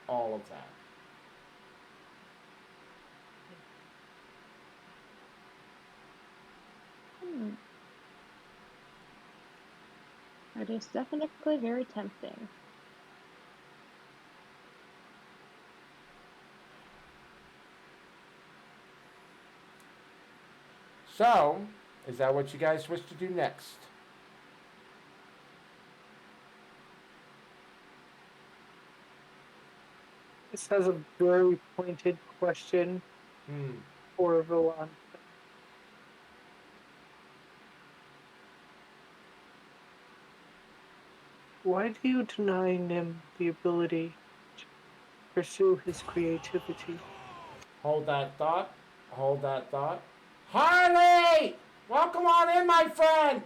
all of that. That is definitely very tempting. So, is that what you guys wish to do next? This has a very pointed question for Valletta. Why do you deny Nim the ability to pursue his creativity? Hold that thought. Hold that thought. Harley! Welcome on in, my friend!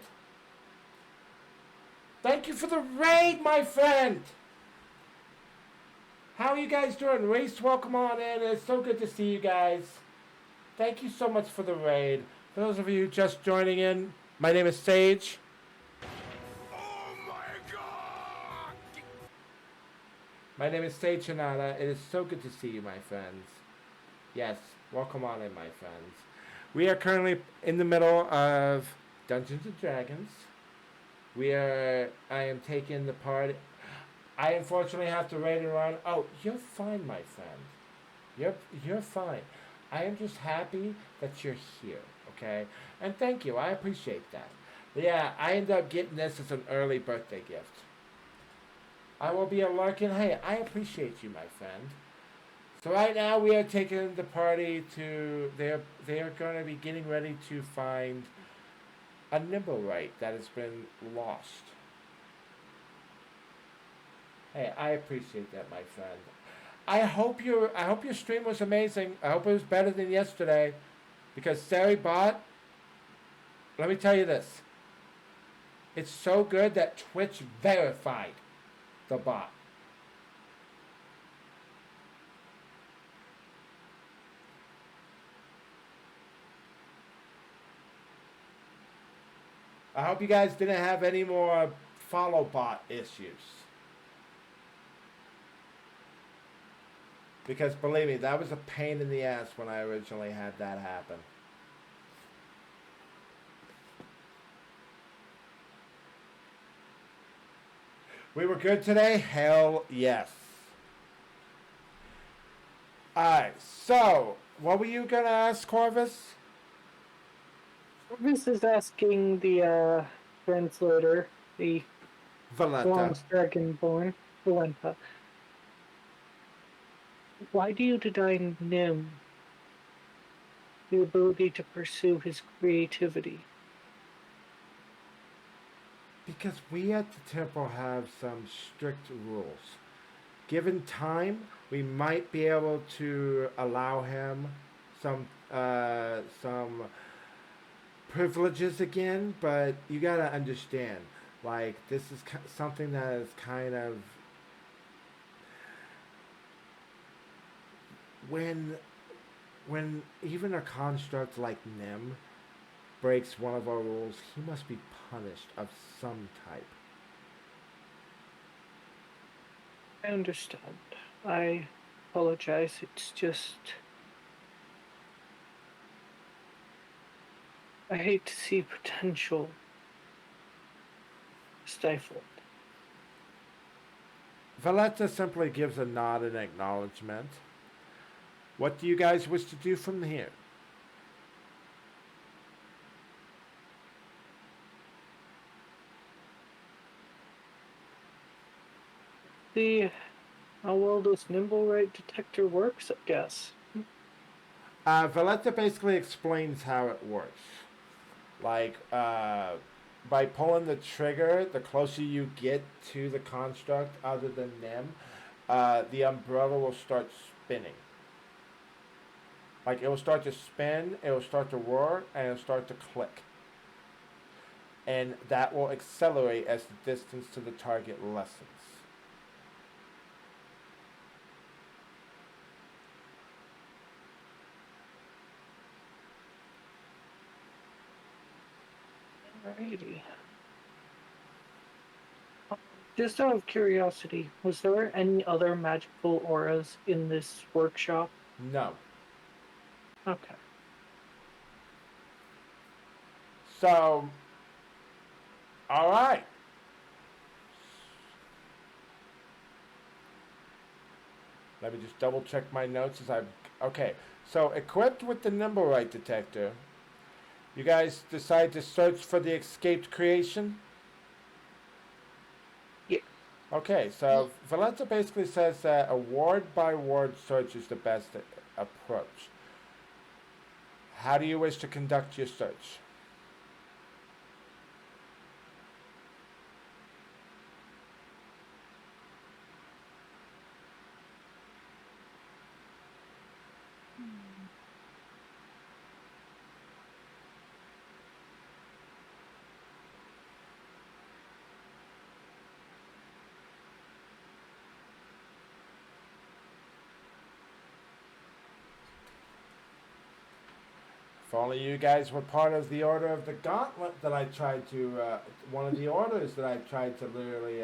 Thank you for the raid, my friend! How are you guys doing? Race, welcome on in. It's so good to see you guys. Thank you so much for the raid. For those of you just joining in, my name is Sage. Oh my god! My name is Seichinada. It is so good to see you, my friends. Yes, welcome on in, my friends. We are currently in the middle of Dungeons and Dragons. I am taking the part. I unfortunately have to raid and run. Oh, you're fine, my friend. You're you're fine. I am just happy that you're here, okay? And thank you. I appreciate that. Yeah, I ended up getting this as an early birthday gift. I will be a Larkin. Hey, I appreciate you, my friend. So right now we are taking the party to. They are going to be getting ready to find a Nimblewright that has been lost. Hey, I appreciate that, my friend. I hope your stream was amazing. I hope it was better than yesterday. Because Sari Bot, let me tell you this. It's so good that Twitch verified the bot. I hope you guys didn't have any more follow bot issues. Because believe me, that was a pain in the ass when I originally had that happen. We were good today? Hell yes. Alright, so what were you gonna ask, Corvus? This is asking the translator, the Valletta. bronze dragonborn, Valenta. Why do you deny Nim the ability to pursue his creativity? Because we at the temple have some strict rules. Given time, we might be able to allow him some privileges again, but you gotta understand, like this is something that is kind of when when even a construct like Nim breaks one of our rules, he must be punished of some type. I understand. I apologize. It's just. I hate to see potential stifled. Valletta simply gives a nod in acknowledgement. What do you guys wish to do from here? See how well this Nimblewright detector works, I guess. Valletta basically explains how it works. Like, by pulling the trigger, the closer you get to the construct other than them, the umbrella will start spinning. Like, it will start to spin, it will start to roar, and it will start to click. And that will accelerate as the distance to the target lessens. Alrighty. Just out of curiosity, was there any other magical auras in this workshop? No. Okay. So, alright. Let me just double check my notes as I. Okay, so equipped with the Nimblewright detector, you guys decide to search for the escaped creation? Yeah. Okay, so Valletta basically says that a ward by ward search is the best approach. How do you wish to conduct your search? If only you guys were part of the Order of the Gauntlet that I tried to, one of the orders that I tried to literally,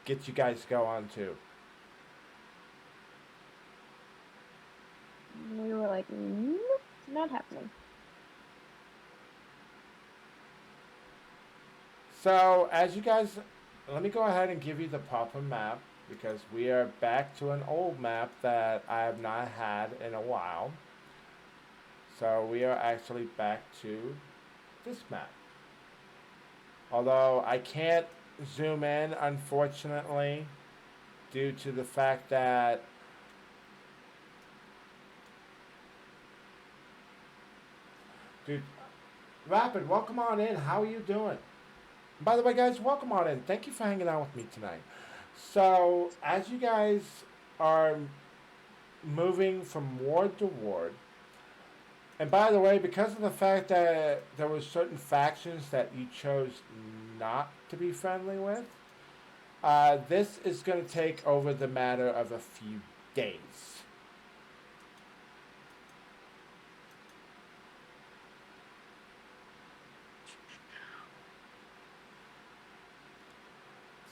get you guys to go on to. We were like, nope, it's not happening. So, as you guys, let me go ahead and give you the proper map because we are back to an old map that I have not had in a while. So, we are actually back to this map. Although I can't zoom in, unfortunately, due to the fact that dude, Rapid, welcome on in. How are you doing? By the way, guys, welcome on in. Thank you for hanging out with me tonight. So, as you guys are moving from ward to ward, and by the way, because of the fact that there were certain factions that you chose not to be friendly with, this is going to take over the matter of a few days.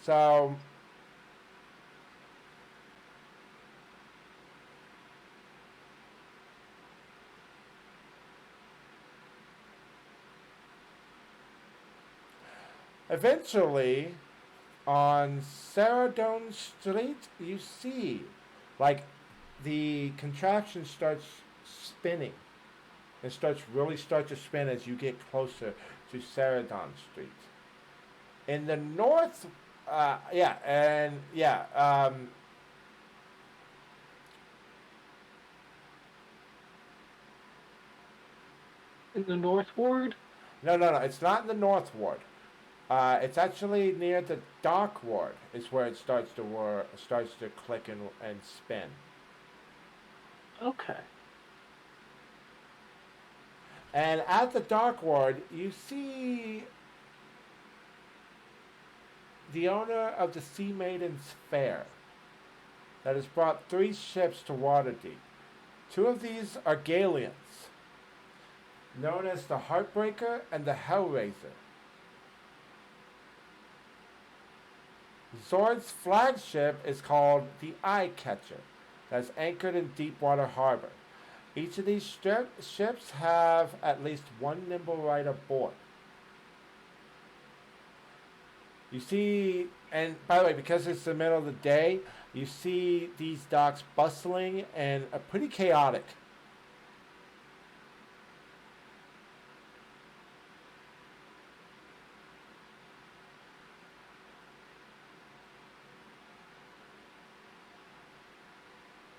So, eventually, on Saradone Street, you see, like, the contraption starts spinning. It starts to spin as you get closer to Saradon Street. In the north, yeah, and yeah, In the North Ward? no, it's not in the north ward. It's actually near the dark ward. Is where it starts to click and spin. Okay. And at the dark ward, you see the owner of the Sea Maiden's Fair that has brought 3 ships to Waterdeep. 2 of these are galleons, known as the Heartbreaker and the Hellraiser. Zord's flagship is called the Eye Catcher, that's anchored in Deepwater Harbor. Each of these ships have at least 1 nimble right aboard. You see, and by the way, because it's the middle of the day, you see these docks bustling and pretty chaotic.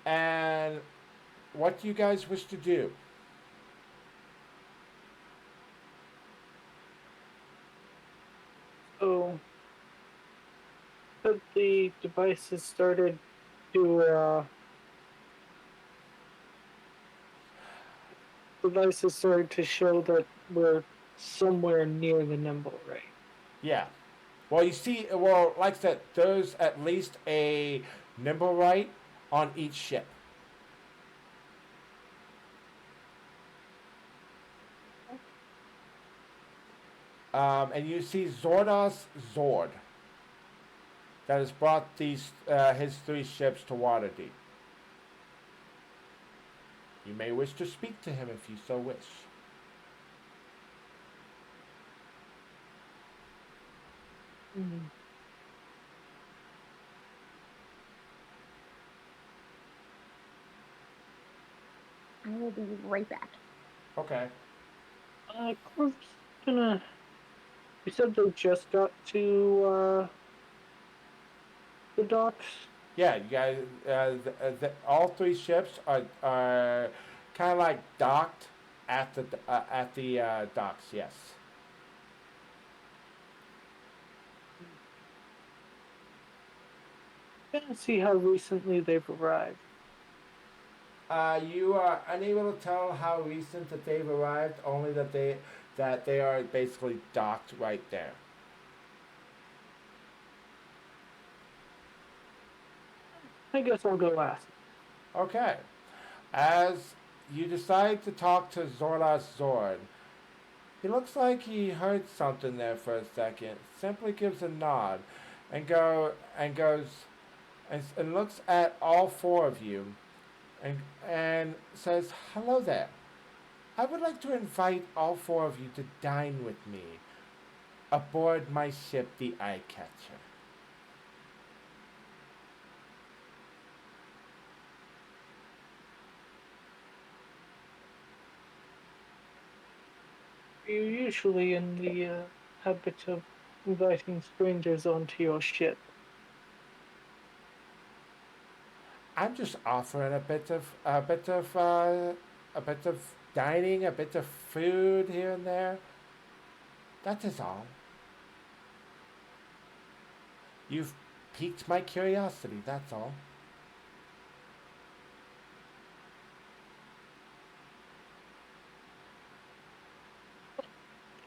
And what do you guys wish to do? So, but the devices started to show that we're somewhere near the nimble, right? Yeah. Well, you see, well, like I said, there's at least a nimble right on each ship. And you see Zordos Zord that has brought his 3 ships to Waterdeep. You may wish to speak to him if you so wish. Mm. I will be right back. Okay. Corp's gonna. You said they just got to the docks. Yeah, you guys. All 3 ships are kind of like docked at the docks. Yes. Gonna see how recently they've arrived. You are unable to tell how recent that they've arrived. Only that they are basically docked right there. I guess I'll go ask. Okay. As you decide to talk to Zorlas Zord, he looks like he heard something there for a second, simply gives a nod, and looks at all four of you and says, "Hello there. I would like to invite all four of you to dine with me aboard my ship, the Eye Catcher." You're usually in the habit of inviting strangers onto your ship. I'm just offering a bit of dining, a bit of food here and there. That is all. You've piqued my curiosity, that's all.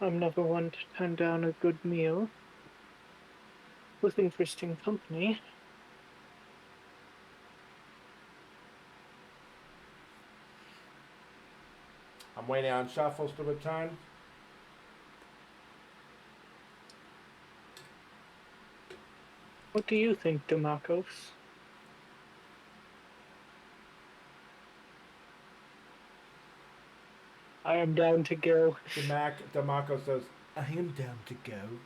I'm never one to turn down a good meal with interesting company. I'm waiting on Shuffles to return. What do you think, Demarcos? I am down to go. DeMarco says, "I am down to go."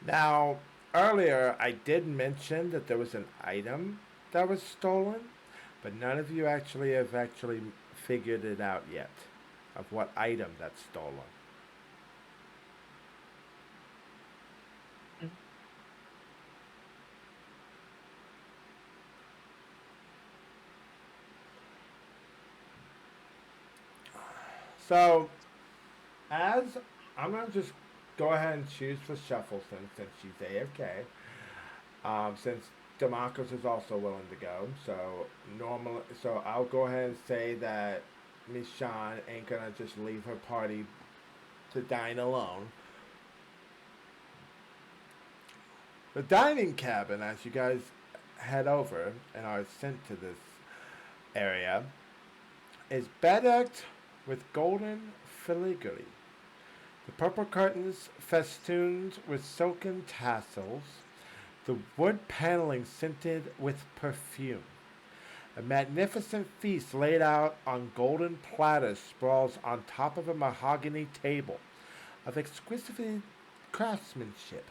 Now, earlier I did mention that there was an item that was stolen, but none of you actually have actually figured it out yet of what item that's stolen. So, as I'm gonna just go ahead and choose for Shuffleton since she's AFK. Since Demarcus is also willing to go, so I'll go ahead and say that Miss Shawn ain't gonna just leave her party to dine alone. The dining cabin, as you guys head over and are sent to this area, is bedecked with golden filigree. The purple curtains festooned with silken tassels, the wood paneling scented with perfume. A magnificent feast laid out on golden platters sprawls on top of a mahogany table of exquisite craftsmanship.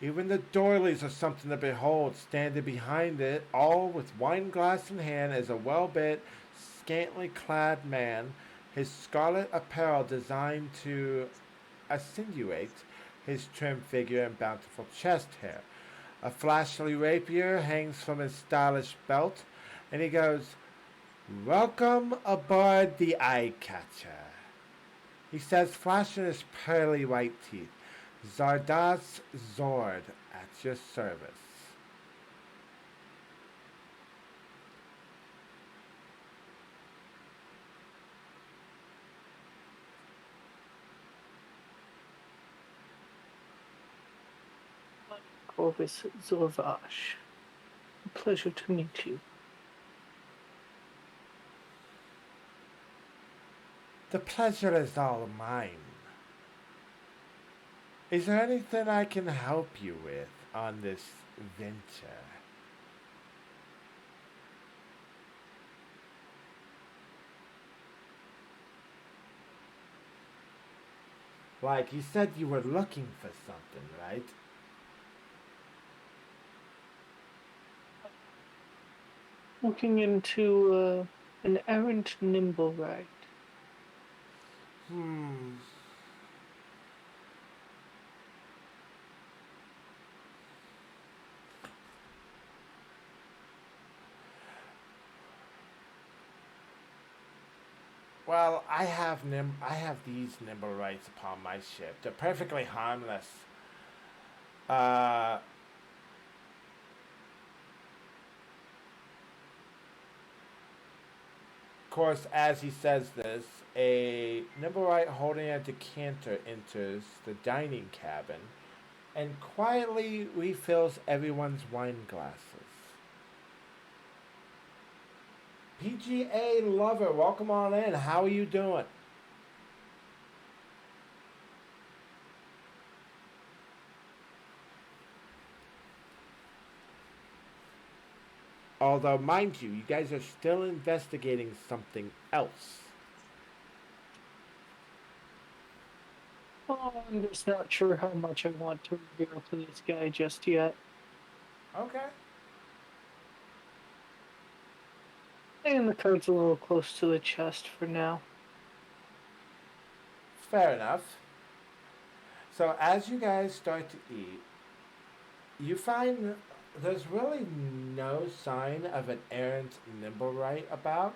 Even the doilies are something to behold. Standing behind it, all with wine glass in hand, is a well-built, scantily clad man, his scarlet apparel designed to accentuate his trim figure and bountiful chest hair. A flashy rapier hangs from his stylish belt, and he goes, "Welcome aboard the Eye Catcher," he says, flashing his pearly white teeth. "Zardas Zord at your service." Corvus Zorvash. A pleasure to meet you. The pleasure is all mine. Is there anything I can help you with on this venture? Like, you said you were looking for something, right? Looking into an errant nimble ride. Hmm. Well, I have these nimble rights upon my ship. They're perfectly harmless. Uh, of course, as he says this, a nimblewright holding a decanter enters the dining cabin and quietly refills everyone's wine glasses. PGA lover, welcome on in. How are you doing? Although, mind you, you guys are still investigating something else. Oh, I'm just not sure how much I want to reveal to this guy just yet. Okay. And the card's a little close to the chest for now. Fair enough. So, as you guys start to eat, you find there's really no sign of an errant nimblewright about.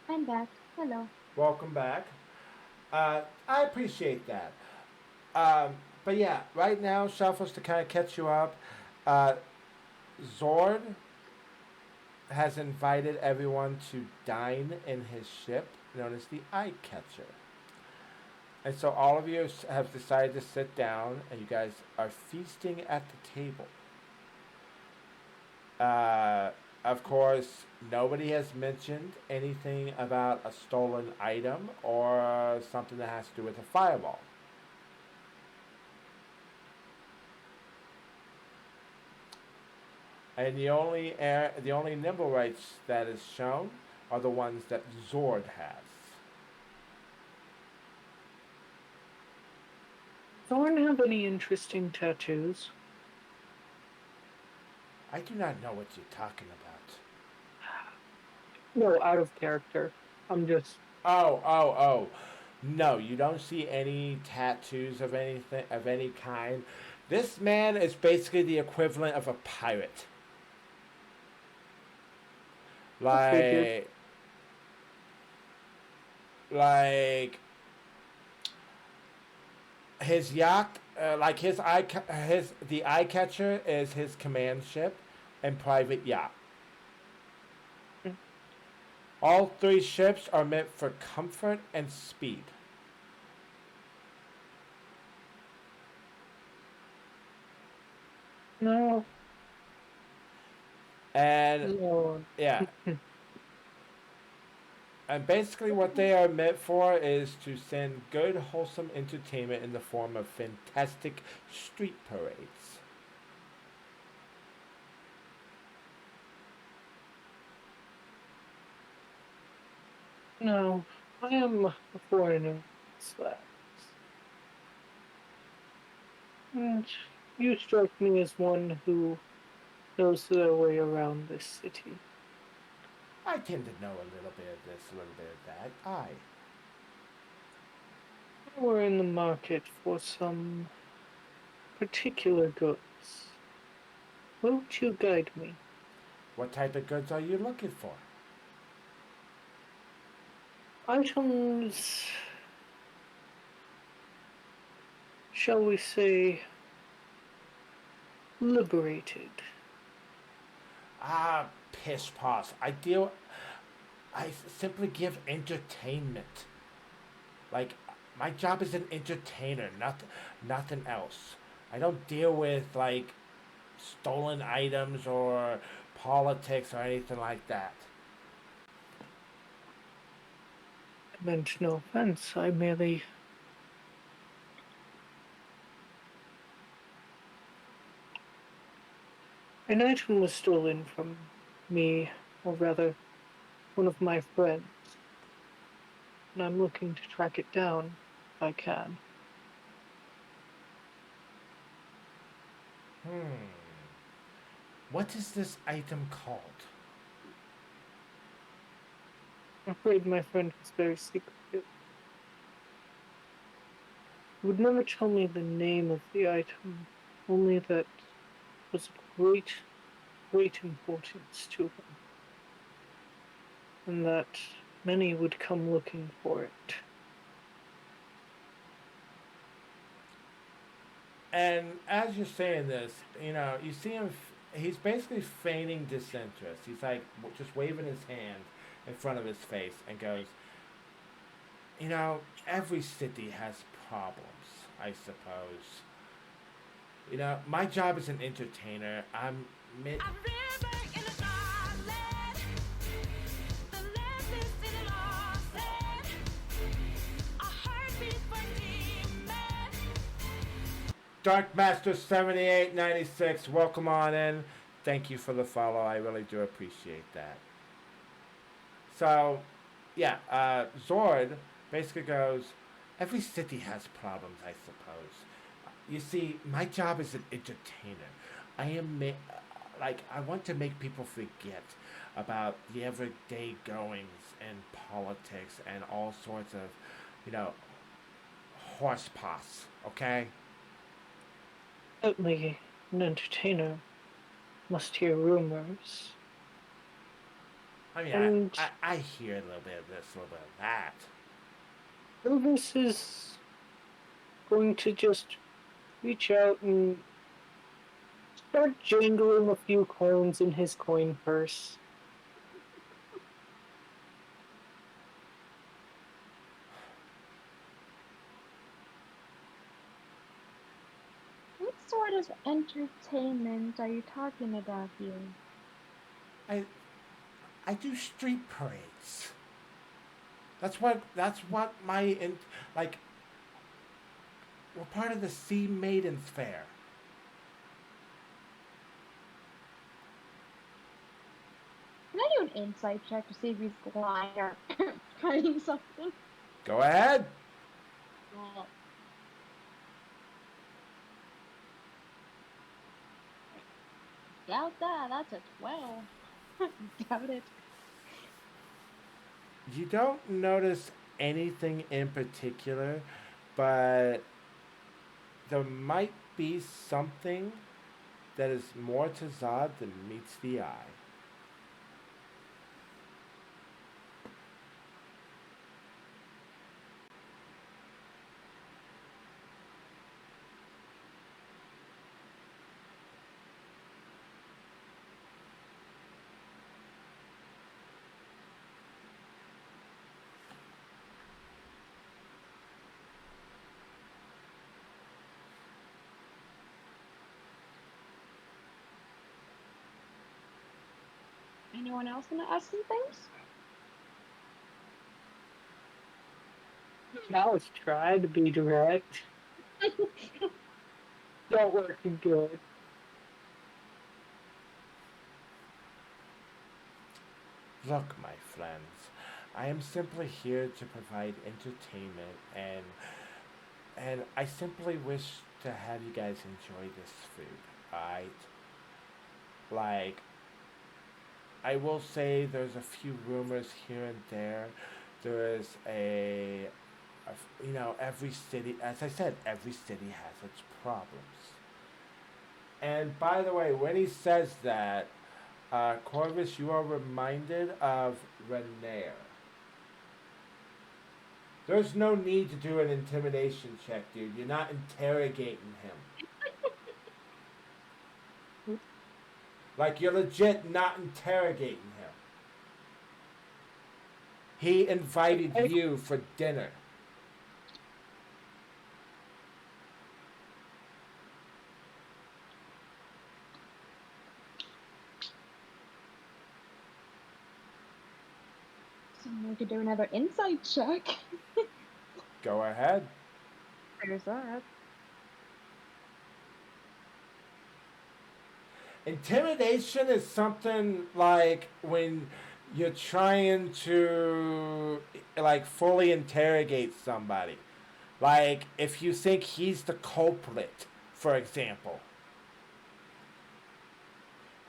I'm back. Hello. Welcome back. I appreciate that. Um, but yeah, right now, Shuffles, to kind of catch you up, uh, Zord has invited everyone to dine in his ship, known as the Eye Catcher. And so all of you have decided to sit down, and you guys are feasting at the table. Uh, of course, nobody has mentioned anything about a stolen item or something that has to do with a fireball. And the only nimble rights that is shown are the ones that Zord has. Thorn have any interesting tattoos? I do not know what you're talking about. No, out of character. I'm just Oh. No, you don't see any tattoos of anything of any kind. This man is basically the equivalent of a pirate. figured. Like like his yacht, like his the eye catcher is his command ship and private yacht. All three ships are meant for comfort and speed. No, And no. yeah, and basically what they are meant for is to send good, wholesome entertainment in the form of fantastic street parades. No, I am a foreigner. Slacks. And you strike me as one who knows their way around this city. I tend to know a little bit of this, a little bit of that. We're in the market for some particular goods. Won't you guide me? What type of goods are you looking for? Items, shall we say, liberated. Pish posh. I simply give entertainment. Like, my job is an entertainer, nothing else. I don't deal with, like, stolen items or politics or anything like that. I meant no offense. I merely. An item was stolen from me, or rather, one of my friends, and I'm looking to track it down if I can. Hmm. What is this item called? I'm afraid my friend was very secretive. He would never tell me the name of the item, only that it was of great importance to him, and that many would come looking for it. And as you're saying this, you see him. He's basically feigning disinterest. He's like just waving his hand in front of his face and goes, every city has problems, I suppose. My job as an entertainer, I'm mid. Dark Master 7896, welcome on in. Thank you for the follow. I really do appreciate that. So, yeah, Zord basically goes, every city has problems, I suppose. You see, my job is an entertainer. I am I want to make people forget about the everyday goings and politics and all sorts of, you know, horse pass. Okay. Certainly, an entertainer must hear rumors, I mean, and I hear a little bit of this, a little bit of that. Elvis is going to just reach out and start jingling a few coins in his coin purse. What sort of entertainment are you talking about here? I I do street parades. That's what like we're part of the Sea Maidens Fair. Can I do an insight check to see if he's lying or hiding something? Go ahead. Well, doubt that. That's a 12. Doubt it. You don't notice anything in particular, but there might be something that is more to Zod than meets the eye. Anyone else want to ask some things? Now let's try to be direct. Not working good. Look, my friends, I am simply here to provide entertainment and I simply wish to have you guys enjoy this food. Alright? Like I will say there's a few rumors here and there. There is every city, as I said, every city has its problems. And by the way, when he says that, Corvus, you are reminded of Renair. There's no need to do an intimidation check, dude. You're not interrogating him. Like, you're legit not interrogating him. He invited you for dinner. We could do another insight check. Go ahead. There's that. Intimidation is something like when you're trying to like fully interrogate somebody. Like if you think he's the culprit, for example.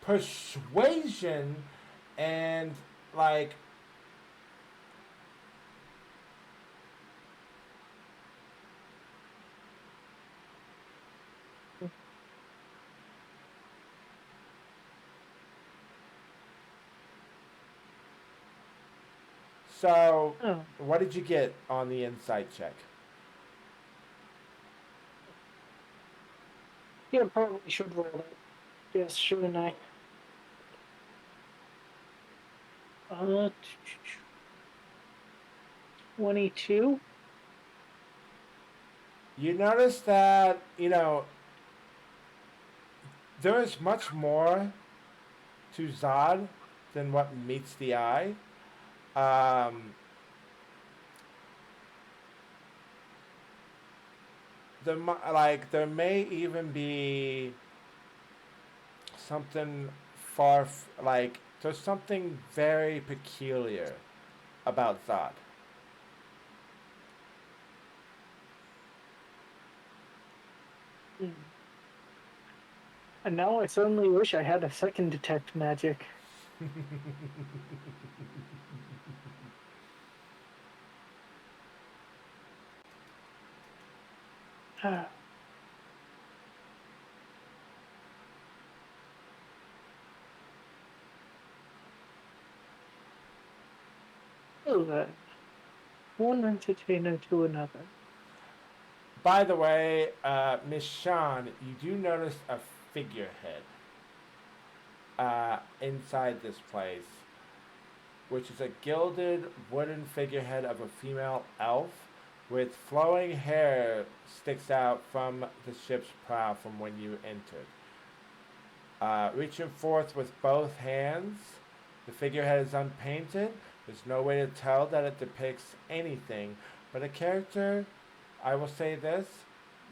Persuasion and like So, Oh, what did you get on the insight check? yeah, probably should roll that. Yes, shouldn't I? 22? You notice that, there is much more to Zod than what meets the eye. Um, there may even be something there's something very peculiar about Zod. Hmm. And now I suddenly wish I had a second detect magic. Ah, well then, one entertainer to another. By the way, Miss Sean, you do notice a figurehead inside this place, which is a gilded wooden figurehead of a female elf with flowing hair sticks out from the ship's prow from when you entered. Reaching forth with both hands, the figurehead is unpainted. There's no way to tell that it depicts anything, but a character. I will say this: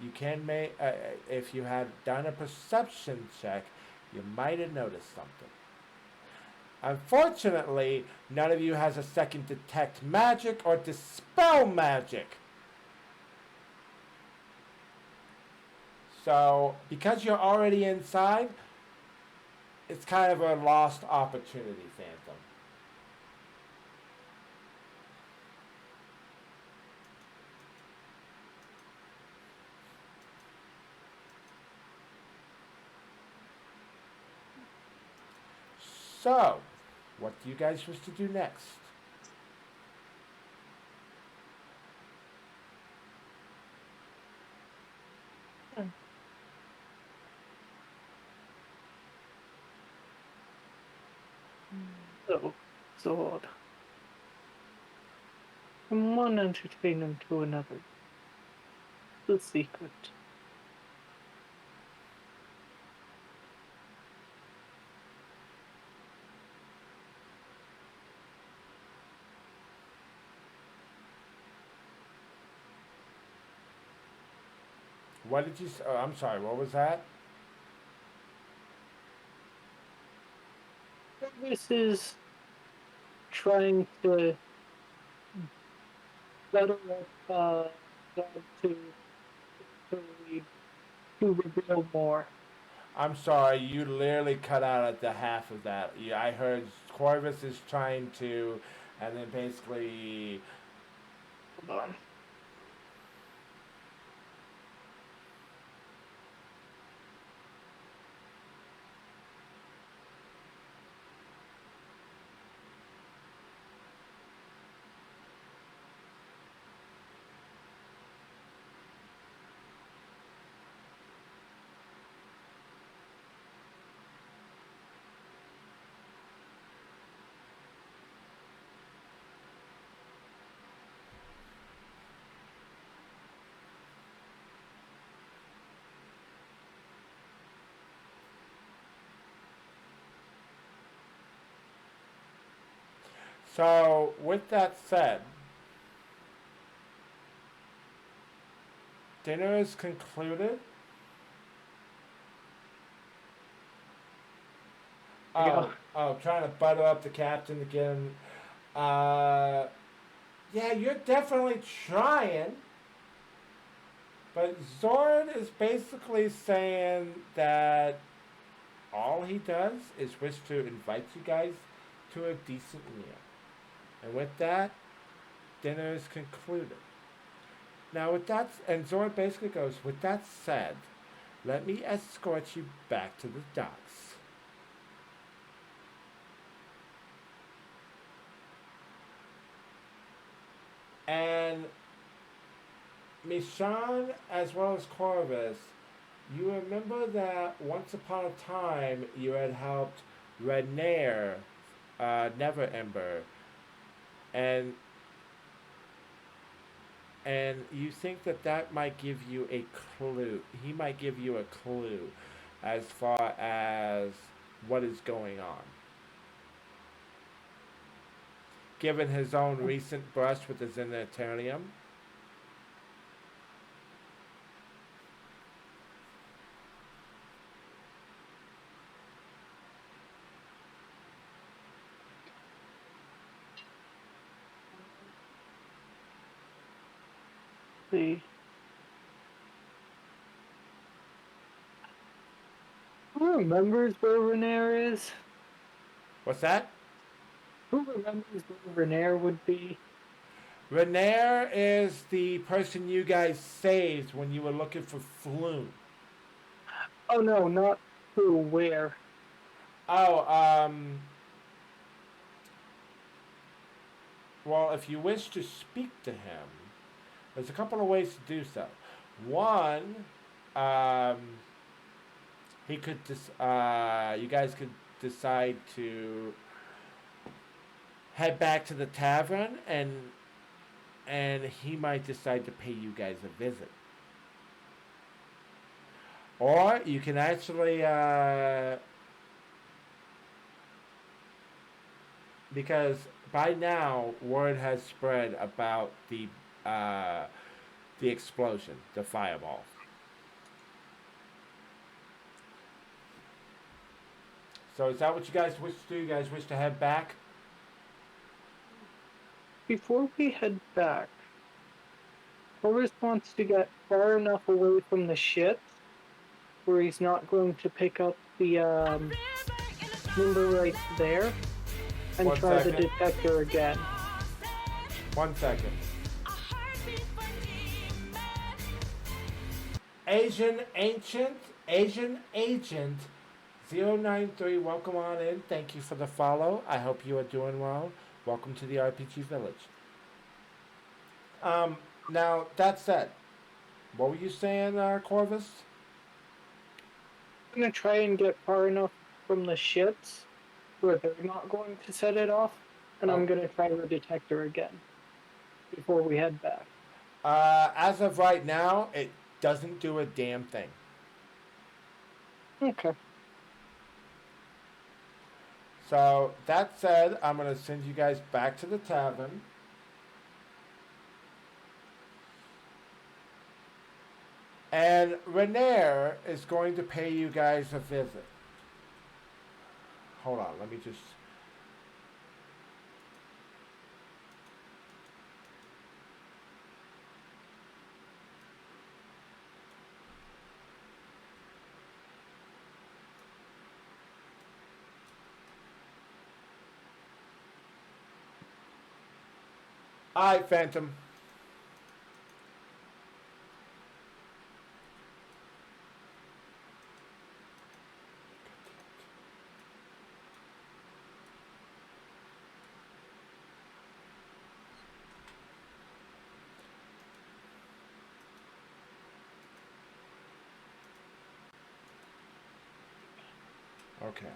you can make if you had done a perception check, you might have noticed something. Unfortunately, none of you has a second detect magic or dispel magic. So, because you're already inside, it's kind of a lost opportunity, Phantom. So, what do you guys wish to do next? So, Zord. From one entertainer to another. The secret. What did you say? Oh, I'm sorry, what was that? This is trying to better up God to read, to reveal more. I'm sorry, you literally cut out at the half of that. I heard Corvus is trying to, and then basically. Hold on. So, with that said, dinner is concluded. There you go. Trying to butter up the captain again. Uh, yeah, you're definitely trying. But Zord is basically saying that all he does is wish to invite you guys to a decent meal. And with that, dinner is concluded. Now, and Zord basically goes, with that said, let me escort you back to the docks. And Mishan, as well as Corvus, you remember that once upon a time you had helped Renair, Never Ember, and you think that that might give you a clue. He might give you a clue as far as what is going on. Given his own recent brush with the Zenitarium. See. Who remembers where Renair is? What's that? Who remembers where Renair would be? Renair is the person you guys saved when you were looking for Flume. Oh no, not who, where. Oh, well, if you wish to speak to him, there's a couple of ways to do so. One, um, he could you guys could decide to head back to the tavern, and he might decide to pay you guys a visit. Or you can actually because by now word has spread about the explosion, the fireball. So is that what you guys wish to do? You guys wish to head back? Before we head back, Horace wants to get far enough away from the ship where he's not going to pick up the number right there and One try the second. detector again. 1 second. Asian Agent 093, welcome on in. Thank you for the follow. I hope you are doing well. Welcome to the RPG Village. Now, that said, what were you saying, Corvus? I'm going to try and get far enough from the ships where they're not going to set it off, and I'm going to try the detector again before we head back. As of right now, it doesn't do a damn thing. Okay. So, that said, I'm going to send you guys back to the tavern. And Renair is going to pay you guys a visit. Hold on, let me just... Alright, Phantom. Okay.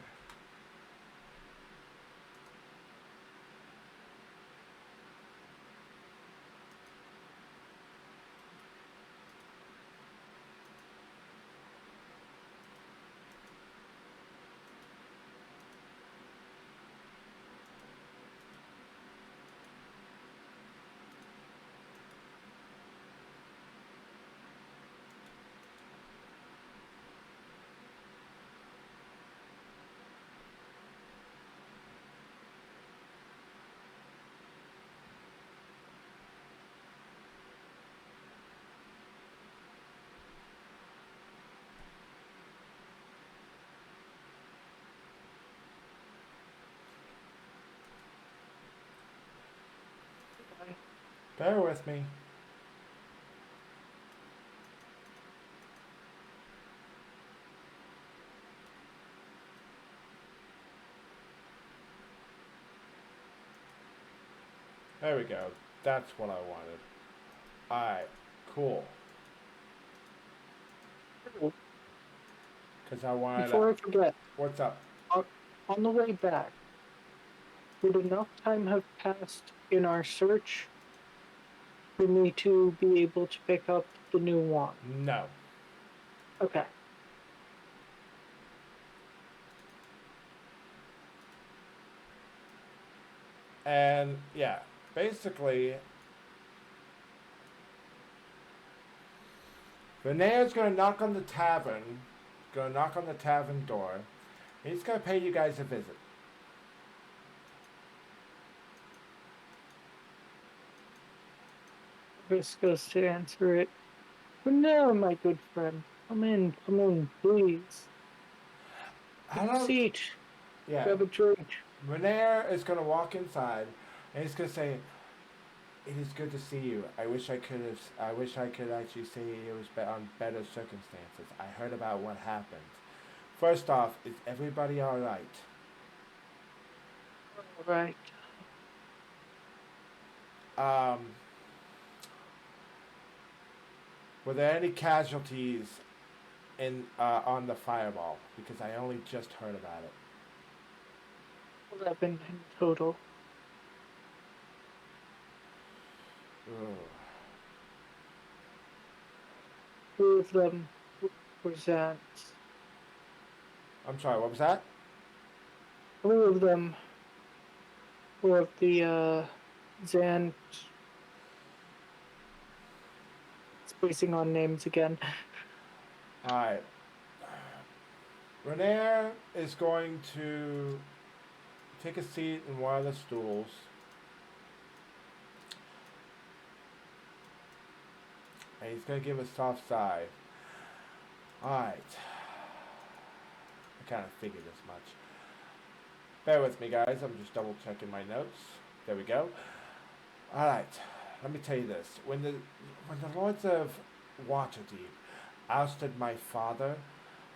Bear with me. There we go. That's what I wanted. Alright, cool. Because I wanted to. Before I forget, What's up? on, on the way back, would enough time have passed in our search for me to be able to pick up the new wand? No. Okay. And yeah, basically, Renee's gonna knock on the tavern, gonna knock on the tavern door, and he's gonna pay you guys a visit. Chris goes to answer it. But no, my good friend. Come in, please. Have a Hello? seat. Yeah. Grab a drink. Renee is gonna walk inside, and he's gonna say, "It is good to see you. I wish I could have. I wish I could actually say it was on better circumstances. I heard about what happened. First off, is everybody all right? All right. Um, were there any casualties in on the fireball? Because I only just heard about it. 11 in total. Ugh. 2 of them were Zans. I'm sorry. What was that? 3 of them were of the Zan. Spacing on names again. All right. Renee is going to take a seat in one of the stools. And he's going to give a soft sigh. Alright. I kind of figured as much. Bear with me, guys. I'm just double checking my notes. There we go. Alright. Let me tell you this. When the Lords of Waterdeep ousted my father,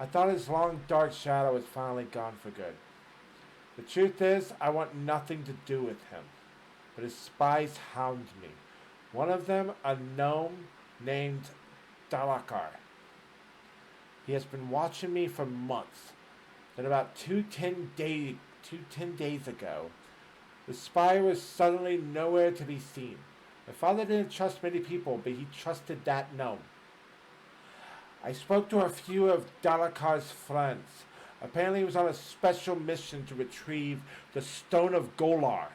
I thought his long dark shadow was finally gone for good. The truth is, I want nothing to do with him. But his spies hound me. One of them, a gnome named Dalakar. He has been watching me for months. Then about 10 days ago, the spy was suddenly nowhere to be seen. My father didn't trust many people, but he trusted that gnome. I spoke to a few of Dalakar's friends. Apparently he was on a special mission to retrieve the Stone of Golar.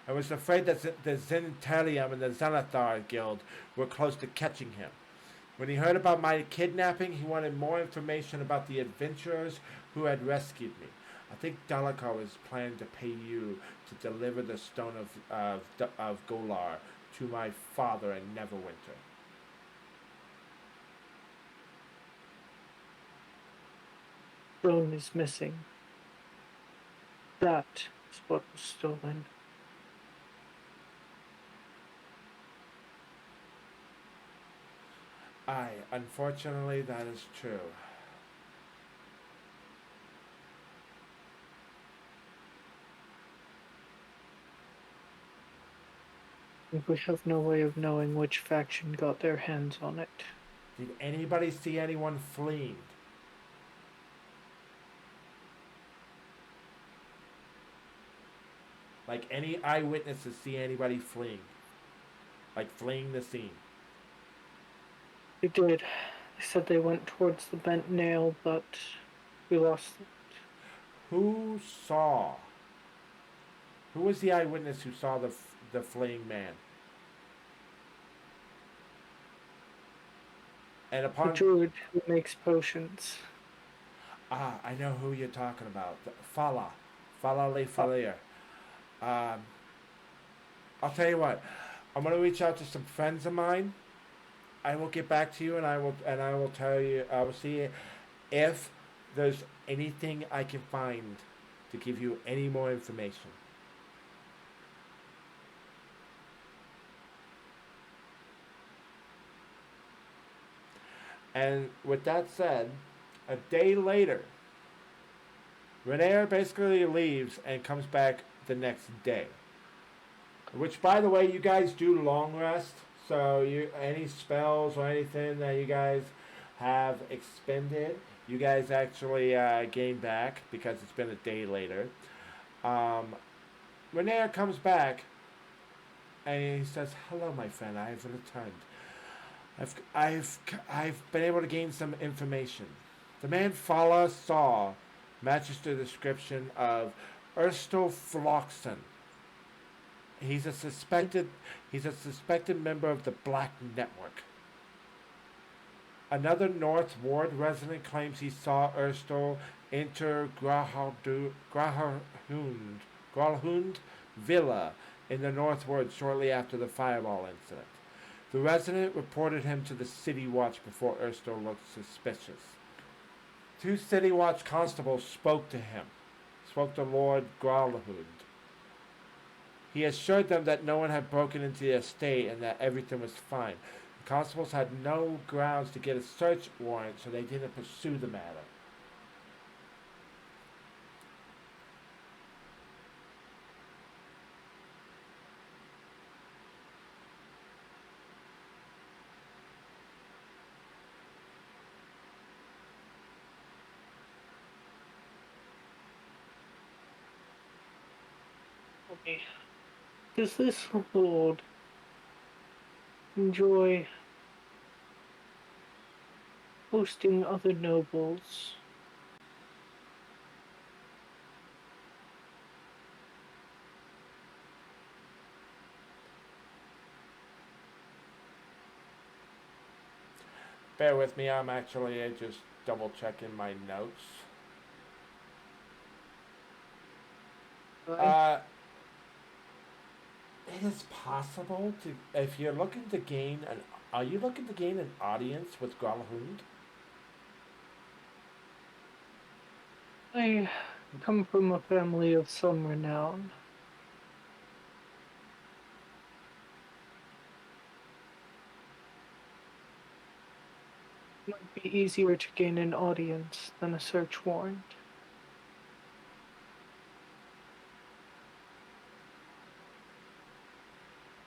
I was afraid that the Zenitalium and the Xanathar Guild were close to catching him. When he heard about my kidnapping, he wanted more information about the adventurers who had rescued me. I think Dalakar was planning to pay you to deliver the Stone of Golar to my father in Neverwinter. Stone is missing. That is what was stolen. Aye, unfortunately that is true. And we have no way of knowing which faction got their hands on it. Did anybody see anyone fleeing? Like any eyewitnesses see anybody fleeing? Like fleeing the scene? They did. They said they went towards the bent nail, but we lost them. Who saw? Who was the eyewitness who saw the fleeing man? And The upon druid who makes potions. I know who you're talking about. Fala Le Falir. I'll tell you what. I'm gonna reach out to some friends of mine. I will get back to you, and I will tell you. I will see if there's anything I can find to give you any more information. And with that said, a day later, Renee basically leaves and comes back the next day. Which, by the way, you guys do long rest. So you any spells or anything that you guys have expended, you guys actually gain back because it's been a day later. Um, Renea comes back and he says, "Hello, my friend. I have returned. I've been able to gain some information. The man Fala saw matches the description of Erstal Floxon. He's a suspected he's a suspected member of the Black Network. Another North Ward resident claims he saw Erstal enter Gralhund Villa in the North Ward shortly after the fireball incident. The resident reported him to the City Watch before Erstal looked suspicious. Two City Watch constables spoke to Lord Gralhund. He assured them that no one had broken into the estate and that everything was fine. The constables had no grounds to get a search warrant, so they didn't pursue the matter. Okay. Does this lord enjoy hosting other nobles? Bear with me, I'm actually just double checking my notes. Uh, it is possible to, if you're looking to gain an, are you looking to gain an audience with Gralhund? I come from a family of some renown. It might be easier to gain an audience than a search warrant.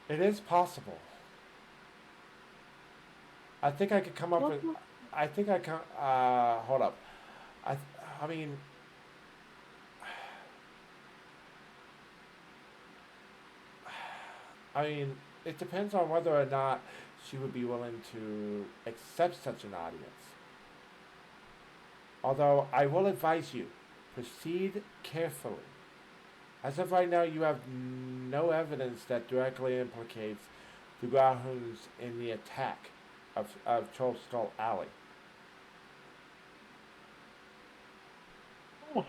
It is possible. I think I could come up with. I think I can. Hold up. I. I mean. I mean, it depends on whether or not she would be willing to accept such an audience. Although I will advise you, proceed carefully. As of right now, you have no evidence that directly implicates the Grahams in the attack of Troll Skull Alley. Oh,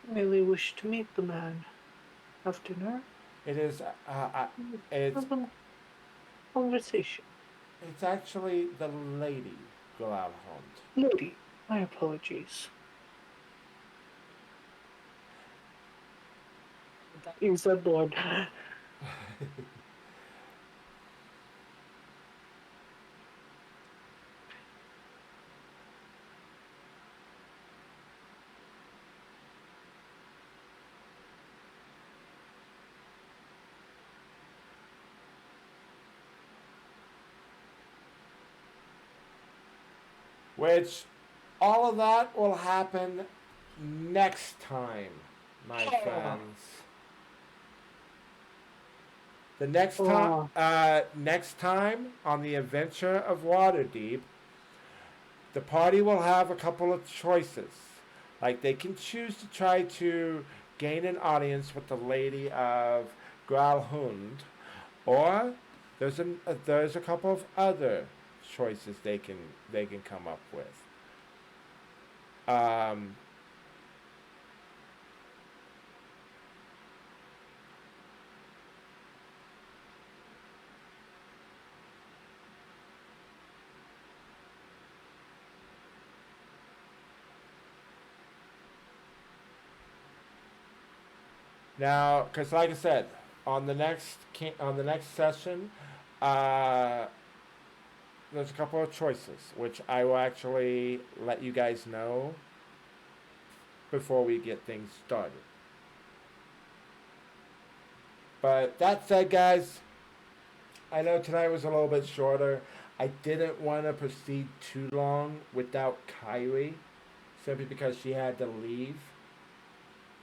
I really wish to meet the man. Have dinner? It is, it's, Have a conversation. it's actually the lady Gralhund. Lady, my apologies. You said Lord. Which, all of that will happen next time, my friends. The next time on the adventure of Waterdeep, the party will have a couple of choices. Like they can choose to try to gain an audience with the Lady of Gralhund, or there's a couple of other choices they can come up with. Um, Now, because like I said, on the next session, uh, there's a couple of choices, which I will actually let you guys know before we get things started. But that said, guys, I know tonight was a little bit shorter. I didn't want to proceed too long without Kyrie, simply because she had to leave.